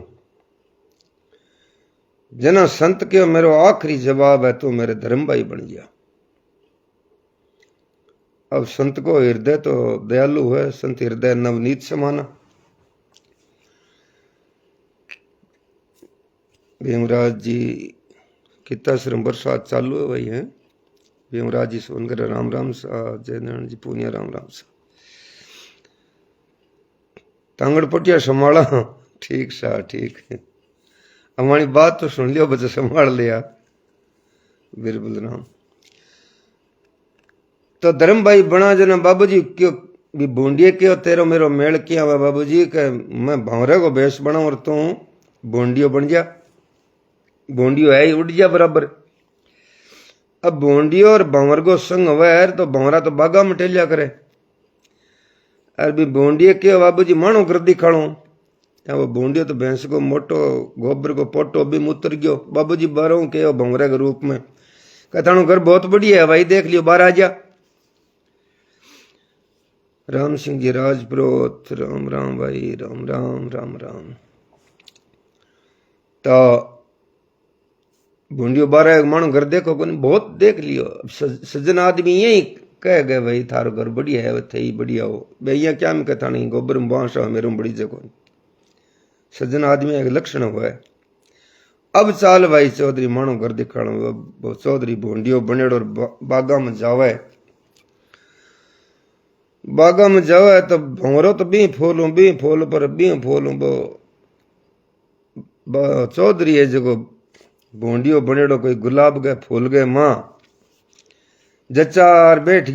जना संत के मेरो आखिरी जवाब है, तू मेरे धर्म भाई बन गया। अब संत को हृदय तो दयालु है, संत हृदय नवनीत समाना। भीमराज जी किताश्रम बरसात चालू है भाई है। भीमराज जी सोनकर राम राम सा, जयनारायण जी पूनिया राम राम सा। तांगड़ पटिया संभाला, ठीक सा ठीक है। हमारी बात तो सुन लियो, बच्चा संभाल लिया। बीरबल राम तो धर्म भाई बना जना। बाबूजी क्यों भी बूंदिए क्यों तेरो मेरो मेल किया हुआ बाबूजी के, मैं भंवरे को बेस बना और तू बूंदियो बन जा। बूंदियो है ही उड़ जा बराबर। अब बूंदियो और भंवर को संग हुआ तो भंवरा तो बागा में टेलिया करे। अरे भी बूंदिए क्यों बाबूजी मानो कर दिखाणो, वो बूंदियो तो भैंस को मोटो गोबर को पोटो भी मुतर गयो। बाबूजी बारों के भंवरे के रूप में कहता घर बहुत बढ़िया है भाई, देख लियो बाहर आ जा। राम सिंह जी राजपुरोत राम राम भाई, राम राम राम राम। तो बूंदियो बारह मानो घर देखो को बहुत देख लियो। सज्जन आदमी यही कह गए भाई थारो घर बढ़िया है, थे बढ़िया हो भैया क्या में कहता नहीं, गोबर में बांस मेरे में बड़ी जगह। सज्जन आदमी एक लक्षण हुआ है। अब चाल भाई चौधरी मानो घर दिखाणो। चौधरी बूंदियो बनेड़ो बागा में जावे। बागा में जावे तो भंवरो तो बी फूल पर बी फूलू चौधरी है जो बूंदियो बनेड़ो कोई गुलाब गए फूल गए मां जचार बैठ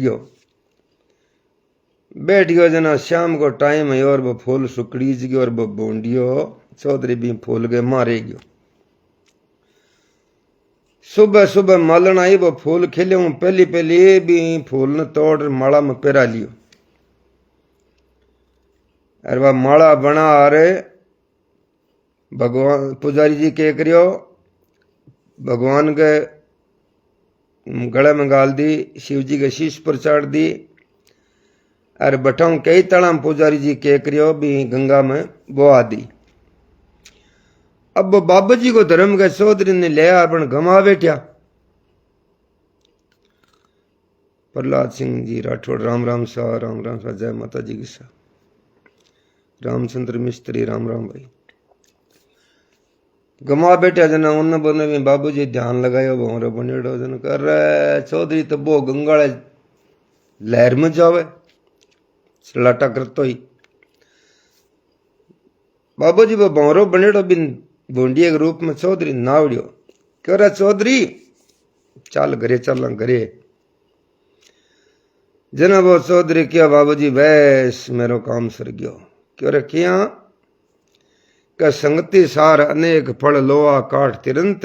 गयो जना। शाम को टाइम है और वो फूल सुकड़ीज गयो और वो बूंदियो चौधरी भी फूल गए मारे गयो। सुबह सुबह मालन आई, वो फूल खिले हूं पहली पहली भी फूल ने तोड़ माला में पेरा लियो। अरे वह माला बना आ रहे भगवान पुजारी जी के करियो, भगवान के गले में गाल दी, शिव जी के शीश पर चाड़ दी। अरे बठाऊ कई तड़ाम पुजारी जी के करियो भी गंगा में बोआ दी। अब वो बाबा जी को धर्म के चौधरी ने ले अपन गमा बैठा। प्रहलाद सिंह जी राठौड़ राम राम सा, राम राम सा, जय माता जी की सा। रामचंद्र मिस्त्री राम राम भाई। गमा बैठा जना उन बोने में बाबू जी ध्यान लगायो भंवरो बनेड़ो जन कर रहे। चौधरी तो वो गंगाड़े लहर में जावे सलाटा करतो ही। बाबू जी वो भंवरो बनेड़ो बिन बूंदिया के रूप में चौधरी नावड़ियो। कह रहा चौधरी चल घरे चल घरे। जना वो चौधरी किया बाबू जी वैस मेरो काम सर गयो। क्यों रे किया का संगति सार अनेक फल लोहा काठ तिरंत।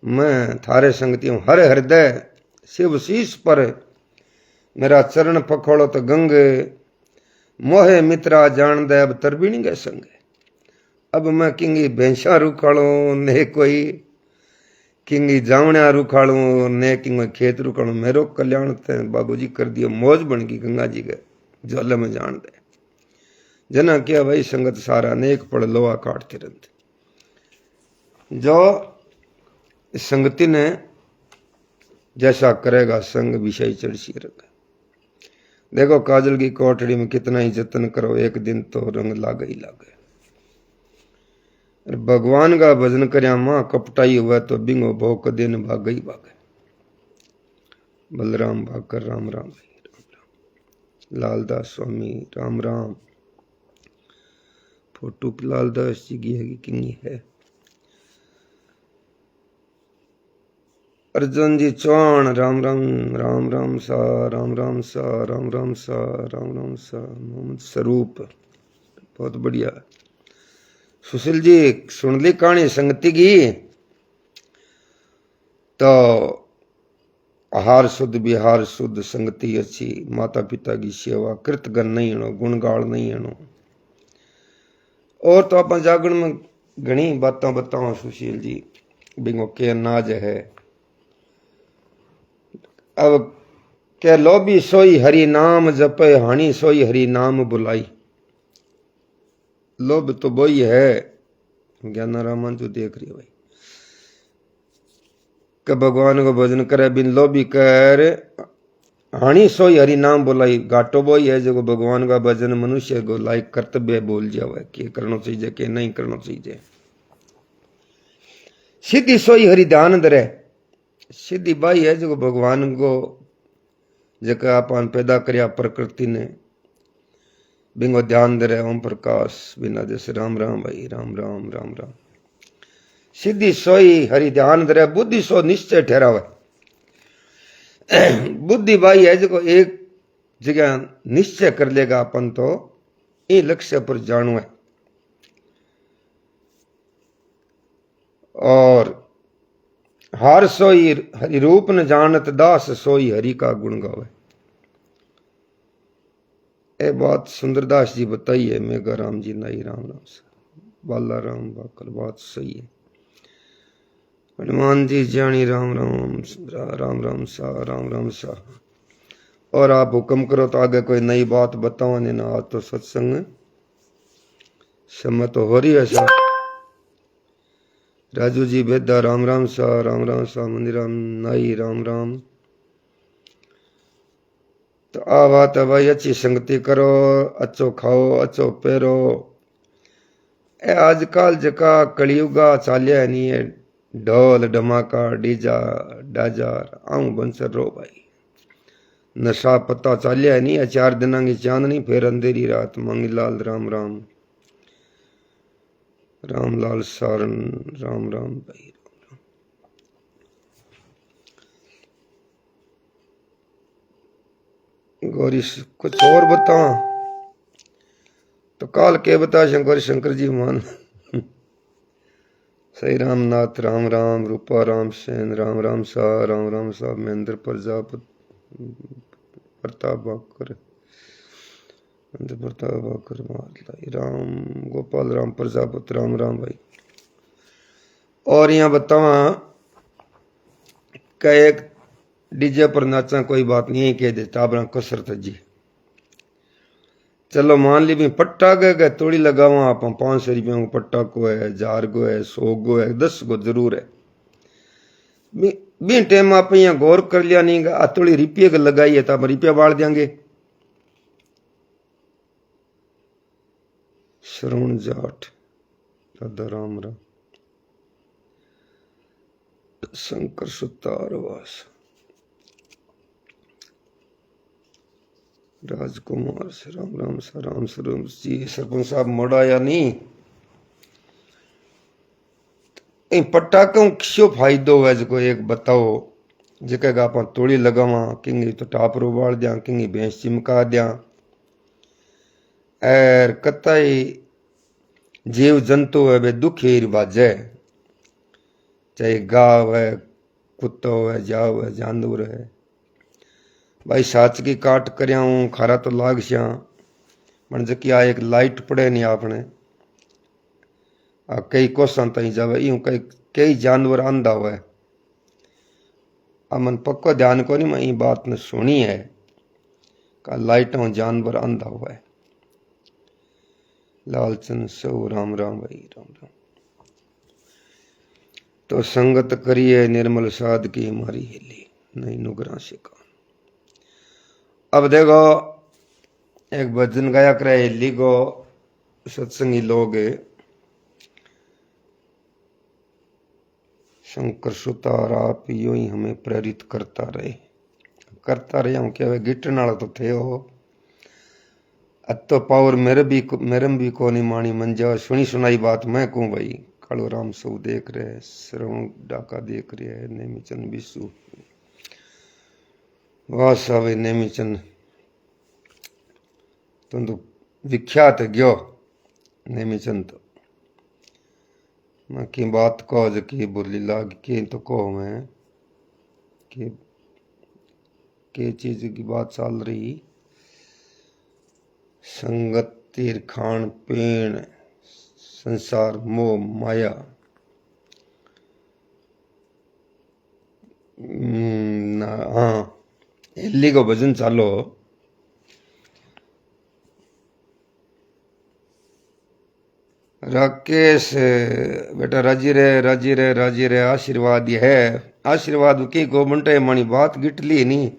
मैं थारे संगति हूं हर हृदय शिव शीश पर। मेरा चरण पखोड़ो तो गंगे मोहे मित्रा जान दे अब तरबीणी गए संगे। अब मैं किंगी भैंसा रुखाड़ो ने कोई किंगी जावण्या रुखाड़ू ने किंग खेत रुखाड़ू मेरो कल्याण ते बाबू जी कर दियो मौज बन गई गंगा जी के ज्वाला में जान दे जना क्या भाई संगत सारा नेक पड़ लोहा काटते रहते जो संगति ने जैसा करेगा संग विषय चढ़सी रखा। देखो काजल की कोठड़ी में कितना ही जतन करो एक दिन तो रंग लागे ही लागे। भगवान का भजन करया मां कपटाई हुआ तो बिंगो भो कदे न भागे ही भागे। बलराम भाकर राम राम भाई राम राम। लालदास स्वामी राम राम। फोटो लालदास जी की है कि है। अर्जुन जी चौहान राम राम राम राम सा राम राम सा राम राम सा राम राम सा। मोहम्मद स्वरूप बहुत बढ़िया। सुशील जी सुन ली कहानी संगति की तो आहार शुद्ध विहार शुद्ध संगति अच्छी माता पिता की सेवा कृतगन नहीं हनो गुणगाल नहीं हनो। और तो आप जागरण में घनी बातें बताओ सुशील जी बिंगो के नाज है। अब के लोभी सोई हरि नाम जपे हानि सोई हरि नाम बुलाई। लोभ तो वही है ज्ञानारामन जो देख रही है भाई कि भगवान को भजन करे बिन लोभी कर हानि सोई हरि नाम बुलाई। घाटो वही है जो भगवान का भजन मनुष्य को लाइक कर्तव्य बोल जावे कि करना चाहिए कि नहीं करना चाहिए। सीधी सोई हरि ध्यान धरे। सीधी बाई है जो भगवान को जका अपन पैदा करया प्रकृति ने बिंगो ध्यान धरे ओम प्रकाश बिना जैसे राम राम भाई राम राम राम राम। सीधी सोई हरि ध्यान धरे बुद्धि सो निश्चय ठहरावे। बुद्धि बाई है जो एक जगह निश्चय कर लेगा अपन तो ये लक्ष्य पर जाणु है। और हार सोई हरि रूप न जानत दास सोई हरि का गुण गावे। ये बात सुंदरदास जी बताई है मेघा राम जी नाई राम राम से बाला राम बाकर बात सही है। हनुमान जी जानी राम राम राम राम सा राम राम सा। और आप हुक्म करो तो आगे कोई नई बात बताओ नहीं ना तो सत्संग समय तो हो रही है सा। राजू जी बेदा राम राम सा मंदिर राम नाई राम राम। तो आ बात है भाई अच्छी संगति करो अच्छो खाओ अच्छो पहरो। ए आजकल जका कलयुगा चालिया नहीं है ढोल धमाका डीजा डाजा आऊं बंसर रो भाई। नशा पता चालिया नहीं है 4 दिना की चांदनी फिर अंधेरी रात मंगीलाल राम राम। रामलाल सारन राम राम भाई राम राम। गौरी कुछ और बताओ तो काल के बता शंकर शंकर जी मान। सही रामनाथ राम राम रूपा राम सेन राम राम सा महेंद्र प्रजापति प्रताप बाकर राम गोपाल राम प्रजापति राम राम भाई। और यहाँ बतावा का एक डीजे पर नाचा कोई बात नहीं कह दे टाबरा कसरत जी। चलो मान ली भी पट्टा गए तोड़ी लगावा आप 500 रुपया को पट्टा को है 1000 को है 100 को है 10 को जरूर है। बी टाइम आप यहाँ गौर कर लिया नहीं आ थोड़ी रुपये का लगाई है तो आप रुपया बाढ़ देंगे। श्रवण जाट राधा राम राम शंकर सुतार वास राजकुमार से राम स्वरूप जी। सरपंच साहब मोड़ा या नहीं पट्टा क्यों क्यों फायदो है जो एक बताओ जगह आप तोड़ी लगावा किंगी तो टापरो बाढ़ दिया किंगी भैंस चिमका दिया। एर कतई जीव जंतु है वे दुखी बाजे चाहे गाव है कुत्तो है जाव है जानवर है भाई साच की काट करया हूँ खारा तो लाग श्या मन जकी आ एक लाइट पड़े नहीं आपने आ कई कोसा तई जावे यूं कई जानवर आंधा हुआ अमन पक्को ध्यान को नहीं, मैं ये बात ने सुनी है का लाइटों जानवर अंधा हुआ है। लालचंद सौ राम राम भाई राम राम। तो संगत करिए निर्मल साध की हमारी हिली नहीं नुगरा से कान। अब देखो एक भजन गाया करे हिली को सत्संगी लोग शंकर सुतार आप यूं ही हमें प्रेरित करता रहे हूं क्या गिटन वाला तो थे हो। अब तो पावर मेरे भी को नहीं मानी मंजा सुनी सुनाई बात मैं कहूं भाई। कालो राम सौ देख रहे श्रवण डाका देख रहे है नेमीचंद बिस्सू वाह सावे नेमीचंद तुम तो विख्यात गयो नेमीचंद। तो मैं की बात कहो जो की बोली लाग की तो कहो मैं के चीज की बात चल रही। संगत तीर खान पीण संसार मोह माया हाँ हिली को भजन चालो। राकेश बेटा राजी रे आशीर्वाद ये है आशीर्वाद की को बंटे मानी बात गिटली नहीं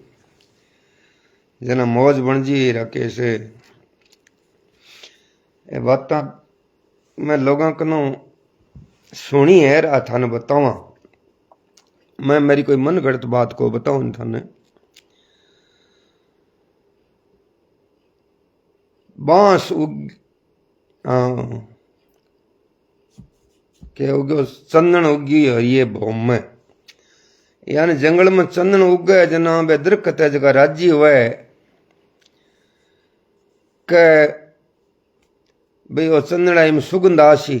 जना मौज बन जी। राकेश ये बात मैं लोगों को सुनी है रा थाने बतावा मैं मेरी कोई मन गढ़त बात को बताऊं थाने। बांस के उग्यो चंदन उगी हरिये भौम में यानी जंगल में चंदन उगे जना बे दरखत है जगह राजी हुए के भाई वो चंदड़ा में सुगंध आसी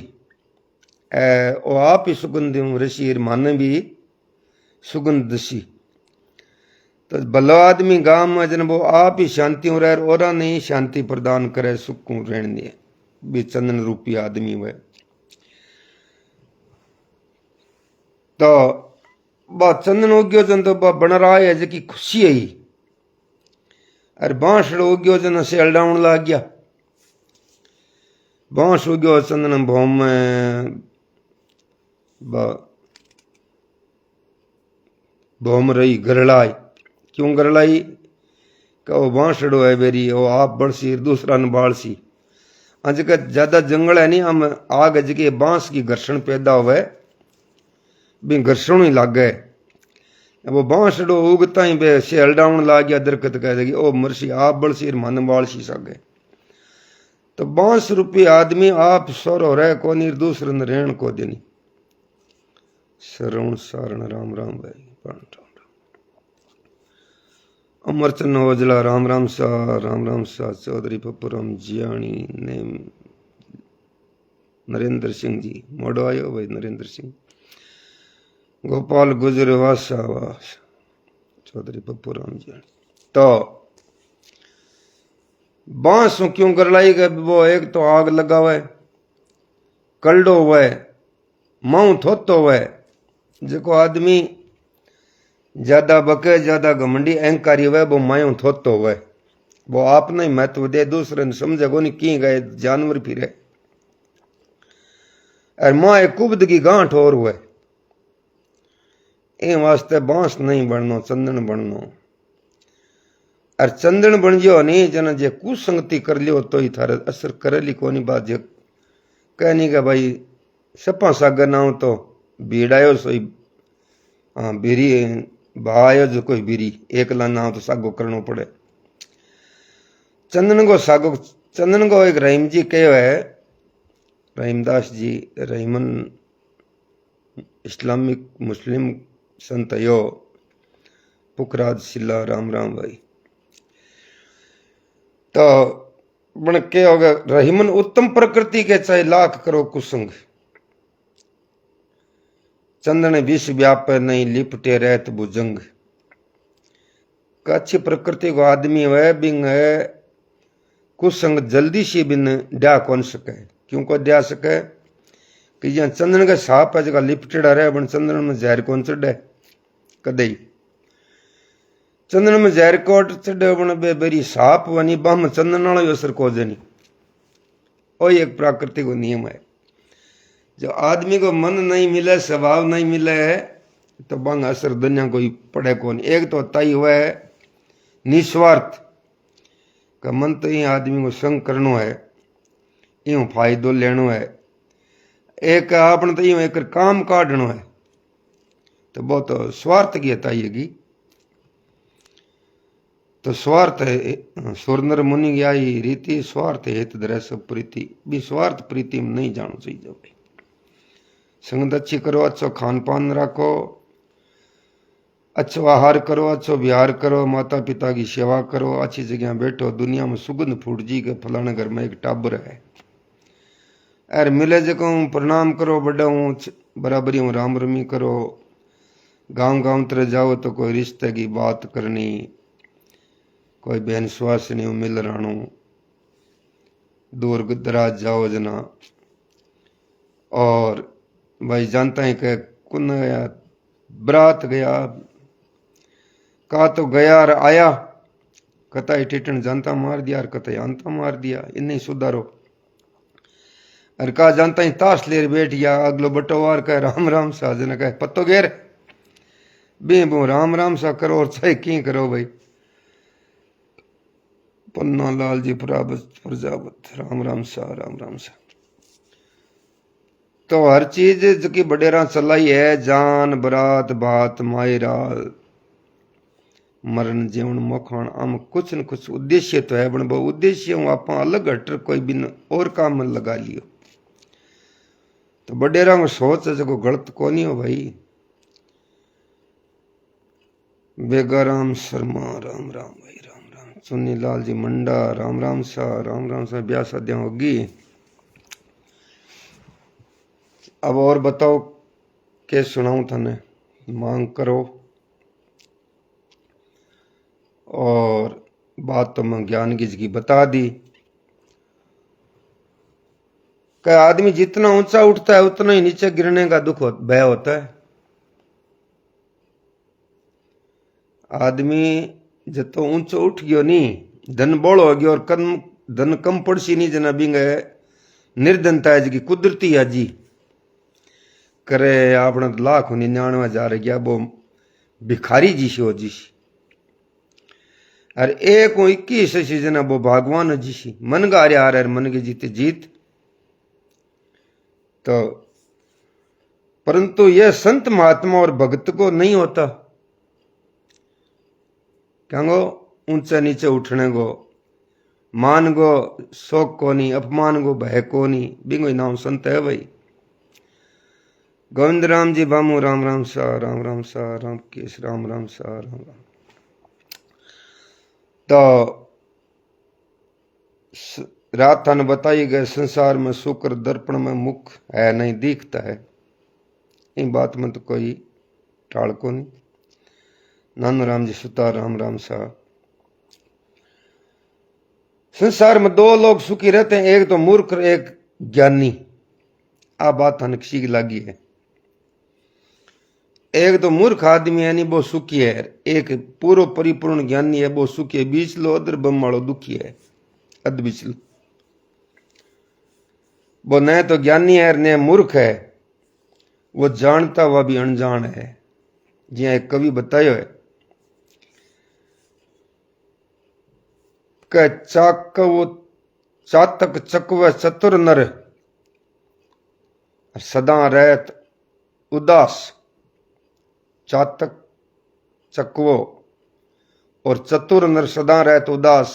वो आप ही सुगंध ऋषि माने भी सुगंध दसी। तो भलो आदमी गांव में जन वो आप ही शांति हो रहे और नहीं शांति प्रदान करे सुख रहने दिए भी चंदन रूपी आदमी हुए। तो बा चंदन उग्यो जन तो बा बन रहा है जकी खुशी है अरे बांस उग्यो जन से अल्डाउन लग गया बांस उग्यो चंदन भौम में भौम रही गरलाई क्यों गरलाई का वो बांसड़ो है बेरी वो आप बड़सी दूसरा न बालसी आज का ज्यादा जंगल है नहीं हम आग जगह बांस की घर्षण पैदा हुए भी घर्षण ही लग गए वो बांसड़ो उगता ही बे से हल्डाउन ला गया दरकत कह देगी ओ मरसी आप बड़सी मन बालसी सके। तो बांस रूपी आदमी आप स्वर हो रहे को नहीं दूसरे न रहन को देनी। शरण सारण राम राम भाई अमरचंद ओजला राम राम सा चौधरी पप्पूराम जियाणी ने नरेंद्र सिंह जी मोड़ो आयो भाई नरेंद्र सिंह गोपाल गुजर वासा वास चौधरी पप्पूराम जियाणी। तो बांस क्यों गरलाई गए वो एक तो आग लगा हुआ है कलडो हुआ है माऊ थोतो हुआ है जो आदमी ज्यादा बके ज्यादा घमंडी अहंकारी हुआ वो मायूं थोतो हुआ है वो आप नहीं महत्व दे दूसरे ने समझे को नहीं की गए जानवर फिरे और मां एक कुबद की गांठ और हुआ ए वास्ते बांस नहीं बननो चंदन बननो और चंदन बन जो नहीं जना जे कुसंगति कर लियो तो ही थारे असर करेली कोनी बात जे कहनी का भाई सपा सागर ना हो तो बीड़ायो सोई हाँ बीरी भायो जो कोई बीरी एक ला ना हो तो सागो करनो पड़े। चंदन को सागो चंदन को एक रहीम जी कहो है रहीमदास जी रहीमन इस्लामिक मुस्लिम संत यो पुखराज सिल्ला राम राम भाई। तो बन के हो गया रहीमन उत्तम प्रकृति के चाहे लाख करो कुसंग चंदन विष व्याप नहीं लिपटे रहत भुजंग। अच्छी प्रकृति को आदमी वह बिंग है कुसंग जल्दी से बिन डा कौन सके क्यों को दया सके कि यहाँ चंदन का साप है जगह लिपटेड़ा रहे बन चंदन में जहर कौन चढ़े कदे चंदन में जहर कोट चढ़े बन बे बेरी साप वनी बम चंदन वाला असर को जनी। वो एक प्राकृतिक नियम है। जो आदमी को मन नहीं मिले, स्वभाव नहीं मिले है, तो बंग असर दुनिया कोई पड़े को नहीं। एक तो तय हुआ है निस्वार्थ का मन, तो ये आदमी को संग करनो है, यूं फायदो लेनो है। एक आपने तो यूं एक काम काटनो है, तो बहुत तो स्वार्थ की ताइएगी। तो स्वार्थ है सुरनर मुनि की आई रीति, स्वार्थ हेत धरे सब प्रीति। भी स्वार्थ प्रीति में नहीं जाना चाहिए भाई। संगत अच्छी करो, अच्छो खान पान रखो, अच्छो आहार करो, अच्छो विहार करो, माता पिता की सेवा करो, अच्छी जगह बैठो। दुनिया में सुगंध फूट जी के फलाने घर में एक टाबर है, अरे मिले जको प्रणाम करो, बड़ा हूँ बराबरी हूँ, राम रमी करो। गांव गांव तरह जाओ तो कोई रिश्ते की बात करनी, कोई बहन सुहासिनी मिल राणू। दूर दराज जाओ जना, और भाई जानता है कि कुन गया बरात गया, का तो गया और आया, कतई टिटन जानता मार दिया और कतई अंता मार दिया, इन्हें सुधारो। और का जानता ही ताश लेर बैठ गया, अगलो बटोवार कह राम राम सा, जना कहे पत्तो घेर बेबू राम राम सा करो, और चाहे की करो भाई। पन्ना लाल जी प्रजापत राम राम सा, राम राम सा। तो हर चीज जो बडेरा चलाई है, जान बरात बात मायरा मरण जीवन मोखान, आम कुछ न कुछ उद्देश्य तो है, बन वो उद्देश्य आप अलग हटर कोई बिन और काम में लगा लियो। तो बडेरा में सोच है जो गलत को नहीं हो भाई। बेगाराम शर्मा राम राम भाई, राम राम। सुन्नी लाल जी मंडा राम राम सा ब्याह शादियां होगी। अब और बताओ के सुनाऊं थाने, मांग करो। और बात तो मैं ज्ञान की बता दी कि आदमी जितना ऊंचा उठता है उतना ही नीचे गिरने का दुख भय होता है। आदमी जब तो ऊंचो उठ गयो नहीं, धन बोल हो गयो, और धन कम पड़सी नहीं, जना बिंग निर्धनता है जी कुदरती है जी करे। आपने लाख 99,000 गया, वो भिखारी जी सी हो जी सी। और एक 21 जना वो भगवान जी सी। मन गा रहा है, मन की जीते जीत। तो परंतु यह संत महात्मा और भक्त को नहीं होता। क्या गो ऊंचे नीचे उठने को, मान गो शोक को नहीं, अपमान को भय को नहीं, बिंगो नाम संत है भाई। गोविंद राम जी बामू राम राम सा, राम राम सा, राम केश राम राम सा, राम राम। तो रात थाने बताई गए संसार में शुक्र दर्पण में मुख है नहीं दिखता है। इन बात में तो कोई टाल को नहीं। नानू राम जी सुता राम राम सा। संसार में दो लोग सुखी रहते हैं, एक तो मूर्ख और एक ज्ञानी। आ बात थाने किसी की लागी है। एक तो मूर्ख आदमी है नहीं वो सुखी है, एक पूरा परिपूर्ण ज्ञानी है वो सुखी है। बीच लो अदर बम वालो दुखी है, अद बीच लो। वो न तो ज्ञानी है न मूर्ख है, वो जानता वह भी अनजान है। जिया एक कवि बतायो है कि चातक चकव चतुर नर सदा रहत उदास। चातक चकवो और चतुर नर सदा रहत उदास,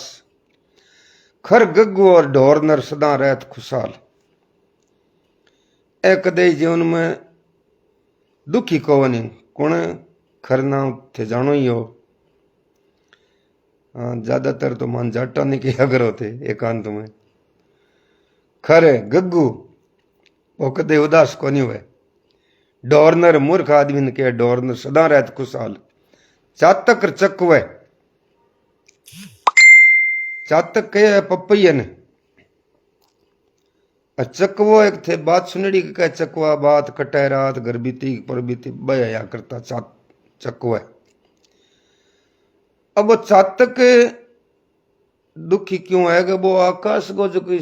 खर गग्गो और ढोर नर सदा रहत खुशहाल। ए कदे जीवन में दुखी को नहीं कौन खर नाम थे जानो ही हो। हाँ ज्यादातर तो मान जाटा नहीं किया करो थे एकांत में। खरे गग्गू वो कदे उदास को नहीं हुए। डोरनर मूर्ख आदमी ने कहा डोरनर सदा रहत खुशहाल। चातक चकवे, चातक कहे पपैयन, चकवो एक थे बात सुनड़ी के चकवा बात कटे रात घर बीती पर बीती बया करता चकवा। अब वो चातक दुखी क्यों है कि वो आकाश को जो कोई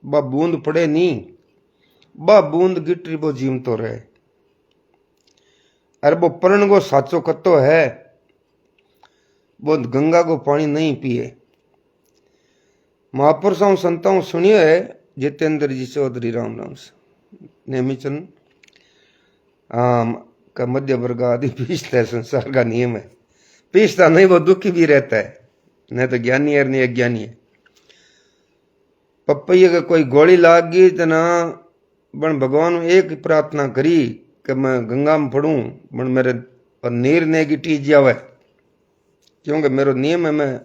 बा बूंद पड़े नहीं, बा बूंद गिटरी वो जीव तो रहे। अरे वो पर्ण को साचो कत्तो है, वो गंगा को पानी नहीं पिए। महापुरुषों संतों सुनियो है जितेंद्र जी चौधरी राम राम से नेमीचंद का मध्य वर्ग आदि पीसता है, संसार का नियम है। पीसता नहीं वो दुखी भी रहता है, नहीं तो ज्ञानी है नहीं अज्ञानी है। पपैया का कोई गोली लाग गई तो ना बन भगवान एक प्रार्थना करी कि मैं गंगा में पड़ूं, बन मेरे पर नीर ने की टीज जावे, क्योंकि मेरो नियम है मैं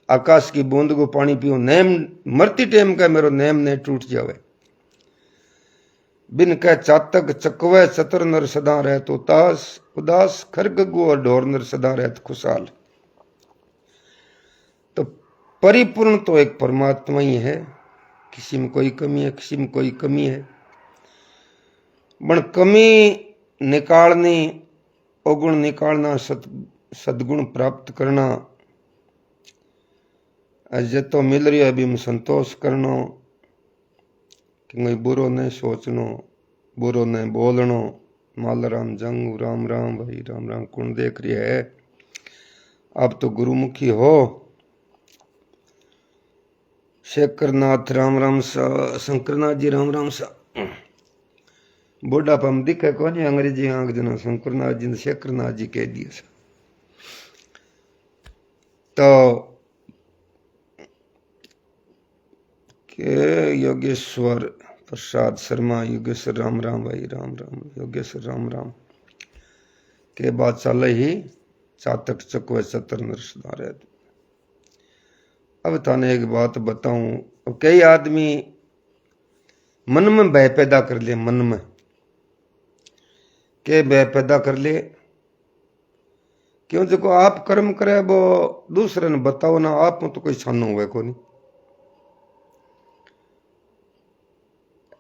आकाश की बूंद को पानी पीऊं। नेम मरती टेम का मेरो नेम ने टूट जावे। बिन कह चातक चकवे चतुर नर सदा रहत उदास, उदास खरग गो और ढोर नर सदा रहत खुशहाल। तो परिपूर्ण तो एक परमात्मा ही है, किसी में कोई कमी है, किसी में कोई कमी है। बन कमी निकालनी, अवगुण निकालना, सद्गुण प्राप्त करना, जे तो मिल रही है अभी में संतोष करना, कि बुरो नहीं सोचनो, बुरो नहीं बोलनो। माल राम जंग राम राम भाई राम राम कौन देख रही है। अब तो गुरुमुखी हो। शेखरनाथ राम राम सा, शंकरनाथ जी राम राम सा। बुढ़ापा में दिखे कौन है अंग्रेजी आंख जना, शंकरनाथ जी ने शेखरनाथ जी कह दिया। तो के योगेश्वर प्रसाद शर्मा, योगेश्वर राम राम भाई राम राम, योगेश्वर राम राम के बाद चल ही चातक चकवे चतर नर सदा रहत। अब थाने एक बात बताऊं, अब कई आदमी मन में भय पैदा कर ले, मन में के भय पैदा कर ले, क्यों देखो आप कर्म करे वो दूसरे ने बताओ ना, आप तो कोई छानो हुए को नहीं।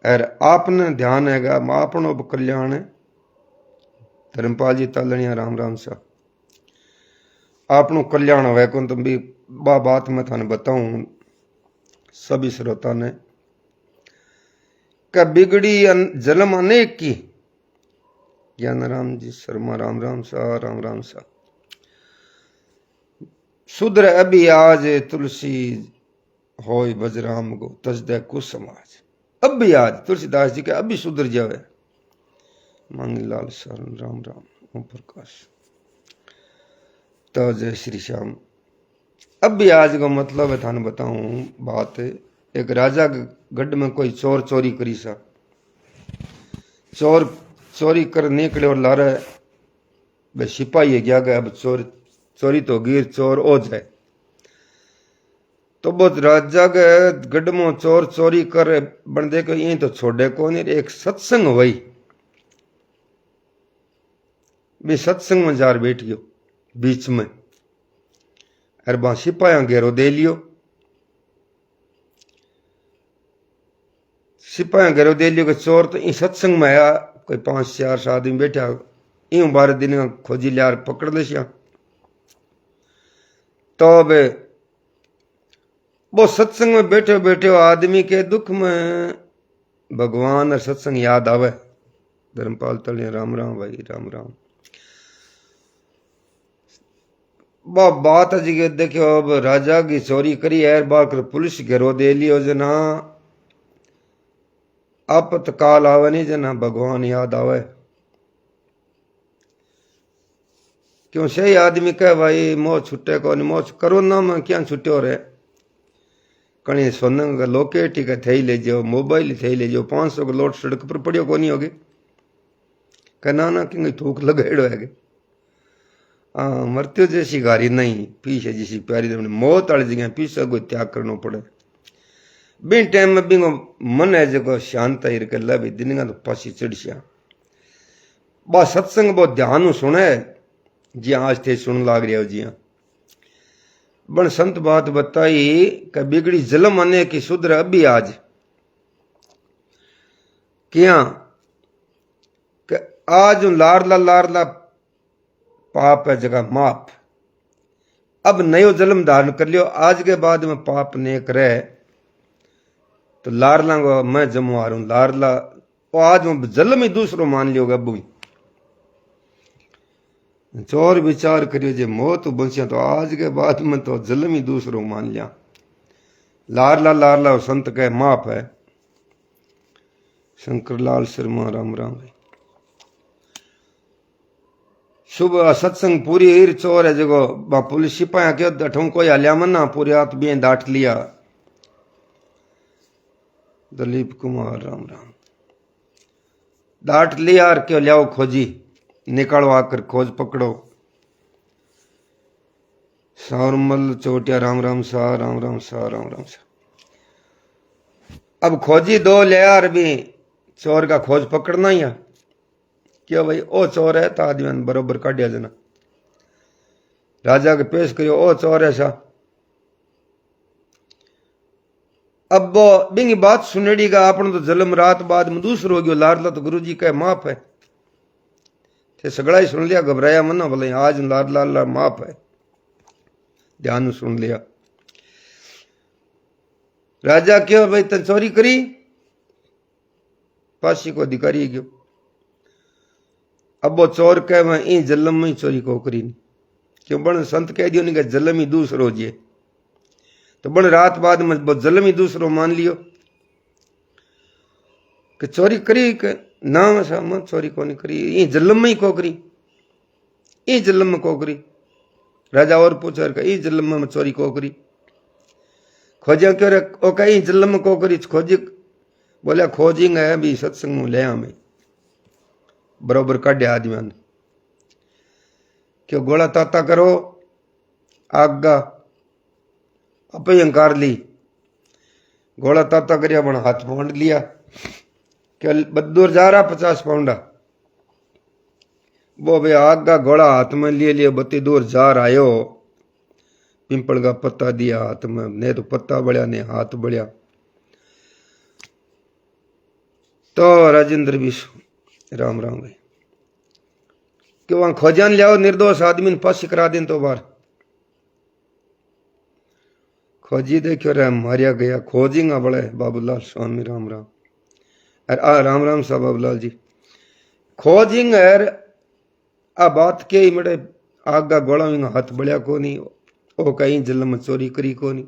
और आपने ध्यान हैगा आपनो कल्याण है। धर्मपाल जी तालनिया राम राम सा, आपनो कल्याण हुए को तुम भी बा बात मैं थाने बताऊं सभी श्रोता ने, क्या बिगड़ी जन्म अनेक की। ज्ञान राम जी शर्मा राम राम सा, राम राम सा। सुधर अभी आज तुलसी होय बजराम गो, तजदे कुसमाज। अब भी आज तुलसीदास जी के अभी सुधर जावे। मांगीलाल शरण राम राम, ओम प्रकाश। तो जय श्री श्याम। अब भी आज का मतलब है थाने बताऊं बात है। एक राजा गढ़ में कोई चोर चोरी करी सा, चोर चोरी कर निकले और ला रहे वे सिपाही गया गया। अब चोर चोरी तो गिर चोर हो जाए, तो बहुत राजा के गढ़ में चोर चोरी कर बन दे को यही तो छोड़े को नहीं। एक सत्संग हुई, भी सत्संग में जार बैठ गयो बीच में, अरे वहां सिपाहिया घेरो दे लियो। सिपाहिया घेरो दे लियो कि चोर तो इन सत्संग में आया, कोई 5-4 आदमी बैठा, यूं 12 दिन खोजी लिया पकड़ ले। तो अब वो सत्संग में बैठे बैठे आदमी के दुख में भगवान और सत्संग याद आवे। धर्मपाल तले राम राम भाई राम राम। बा बात जी के देखो, अब राजा की चोरी करी है, बाकर पुलिस घेरो दे लियो जना, आपातकाल आवे नहीं जना भगवान याद आवे। क्यों सही आदमी कहे भाई मोह छुट्टे को नहीं, मोह कोरोना में क्या छुट्टे रहे, कहीं सोने का लोकेट ही थे ले जाओ, मोबाइल थे ले जाओ, 500 का लोट सड़क पर पड़ियो को नहीं होगी। कहना ना कि थूक लगाड़ो है। हाँ, मृत्यु जैसी गारी नहीं, पीछे जैसी प्यारी मौत वाली जगह पीछे कोई त्याग करना पड़े। बिन टाइम में बिंगो मन है जो शांत ही रखे भी दिन का तो पासी चढ़िया। बा सत्संग बहुत ध्यान सुने जी, आज थे सुन लाग रहा हो जी। बन संत बात बताई कि बिगड़ी जलम अने की सुधर अभी आज। क्या कि आज लारला लारला पाप है जगह माप, अब नयो जन्म धारण कर लियो, आज के बाद में पाप ने करे तो लारला को मैं जमो आ हूं लारला, वो आज में जन्म ही दूसरो मान लियो गबू। चोर विचार करियो जे मौत बंसिया तो आज के बाद में तो जन्म ही दूसरो मान लिया। लारला लारला संत कहे माफ है। शंकरलाल शर्मा राम राम भाई। शुभ सत्संग पूरी हीर चोर है जगो पुलिस सिपाही क्यों अठों कोई हलिया मना पूरी रात भी डांट लिया। दलीप कुमार राम राम। डांट लिया और क्यों लियाओ खोजी निकालो आकर खोज पकड़ो। सावरमल चोटिया राम राम सा राम राम सा राम राम सा। अब खोजी दो ले यार भी चोर का खोज पकड़ना ही है क्यों भाई ओ चोर है तो आदमी बरोबर काटिया जना। राजा के पेश करियो ओ चोर है सा। अब वो बिंगी बात सुनेड़ी का अपन तो जन्म रात बाद में दूसरो हो गयो लारला तो गुरुजी कहे माफ है। थे सगड़ा ही सुन लिया घबराया मना बोले आज लारला ला माफ है। ध्यान सुन लिया। राजा क्यों भाई तन चोरी करी फांसी को अधिकारी गयो। अब वो चोर कह मैं ई जलम में चोरी को करी नहीं क्यों बन संत कह दियो नहीं कि जलम ही दूसरो जे तो बन रात बाद में वो जलम ही दूसरो मान लियो कि चोरी करी के ना वैसा मैं चोरी को नहीं करी ई जलम में ही को करी ई जलम में को करी। राजा और पूछा ई जलम में चोरी को करी खोजिया क्यों रे ओ कहीं जलम में को करी खोजी बोलिया खोजिंग है भी सत्संग में ले हमें बरोबर काढ़े आदमी ने क्यों गोला ताता करो आगा अपे अंकार ली गोला ताता करिया बना हाथ पौंड लिया क्या बदूर जा रहा 50 पाउंडा वो भाई आगा गोला हाथ में लिए लिए बत्ती दूर जा रहा आयो पिंपल का पत्ता दिया हाथ में ने तो पत्ता बढ़िया ने हाथ बढ़िया तो राजेंद्र भी राम राम भाई कि वहां खोजान लियाओ निर्दोष आदमी ने फांसी करा दें तो बार खोजी देखियो रे मारिया गया खोजिंगा बड़े बाबूलाल स्वामी राम राम अरे राम राम साहब बाबूलाल जी खोजिंग यार आ बात के ही मड़े आगा गोला हाथ बढ़िया को नहीं ओ कहीं जल में चोरी करी को नहीं।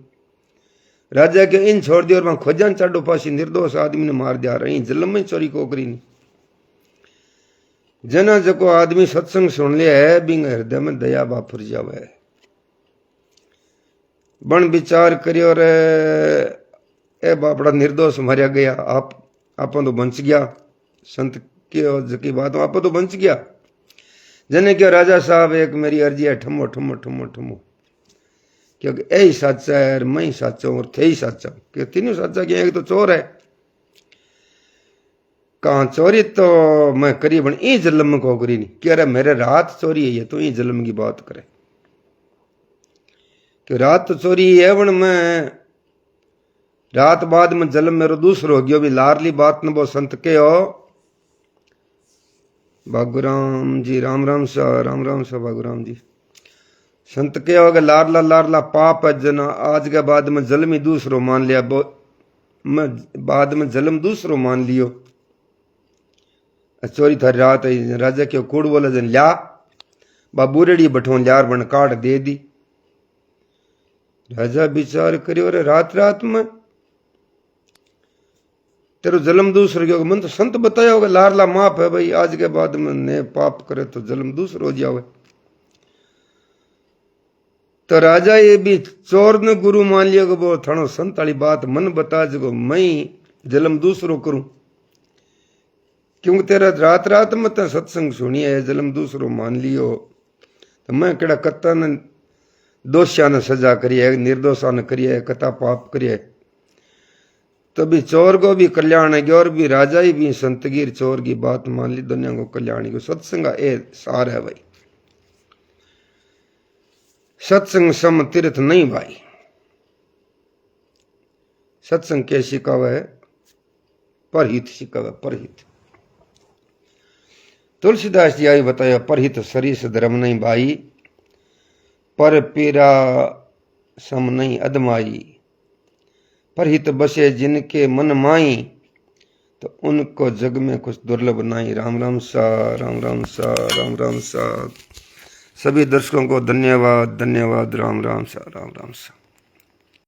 राजा के इन छोड़ दियो और वहां खोजान चाडो फांसी निर्दोष आदमी ने मार दिया रही जल में चोरी को करी नहीं। जना जको आदमी सत्संग सुन लिया है बिंग हृदय में दया बाफुर जावे बन विचार करियो रे ए बापड़ा निर्दोष मारिया गया आप तो बच गया संत की बात आप तो बच गया। जने क्यों राजा साहब एक मेरी अर्जी है ठमो ठमो ठमो ठमो क्योंकि यही सच्चा है मैं ही सच्चा हूं और थे ही सच्चा क्यों तीनों सच्चा कि एक तो चोर है कहा चोरी तो मैं करी बन ई जलम को करी नहीं कह रहा मेरे रात चोरी है तो ई जलम की बात करे कि रात तो चोरी है बन मैं रात बाद में जलम मेरो दूसरो हो गयो भी लारली बात न वो संत के हो बागुराम जी राम राम सा बागुराम जी संत के हो लारला लारला पाप है जना आज के बाद में जलम ही दूसरो मान लिया मैं बाद में जलम दूसरो मान लियो चोरी थारी रात है राजा क्यों कूड़ बोले जन लिया बाबूरेड़ी बठो लियार बन काट दे दी। राजा विचार करियो रे रात रात में तेरो जलम दूसरो क्यों मन तो संत बताया होगा लारला माफ है भाई आज के बाद में ने पाप करे तो जलम दूसरो हो जावे। तो राजा ये भी चोर ने गुरु मान लिया कि वो थानो संत वाली बात मन बता जगो मैं जलम दूसरो करूं क्योंकि तेरा रात रात में तो सत्संग सुनिए है जलम दूसरो मान लियो तो मैं केड़ा कत्ता ने दोषिया ने सजा करिए निर्दोषा ने करिए कथा पाप करिए तो भी चोर को भी कल्याण है और भी राजा ही भी संतगीर चोर की बात मान ली दुनिया को कल्याण को सत्संग ए सार है भाई। सत्संग सम तीर्थ नहीं भाई सत्संग के शिकावा है परहित शिकावा परहित। तुलसीदास जी आई बताया परहित सरीस धर्म नहीं भाई पर पीरा सम नहीं अदमाई, पर हित बसे जिनके मन माई, तो उनको जग में कुछ दुर्लभ नहीं। राम राम सा, राम राम सा, राम राम सा। सभी दर्शकों को धन्यवाद, धन्यवाद। राम राम सा, राम राम सा।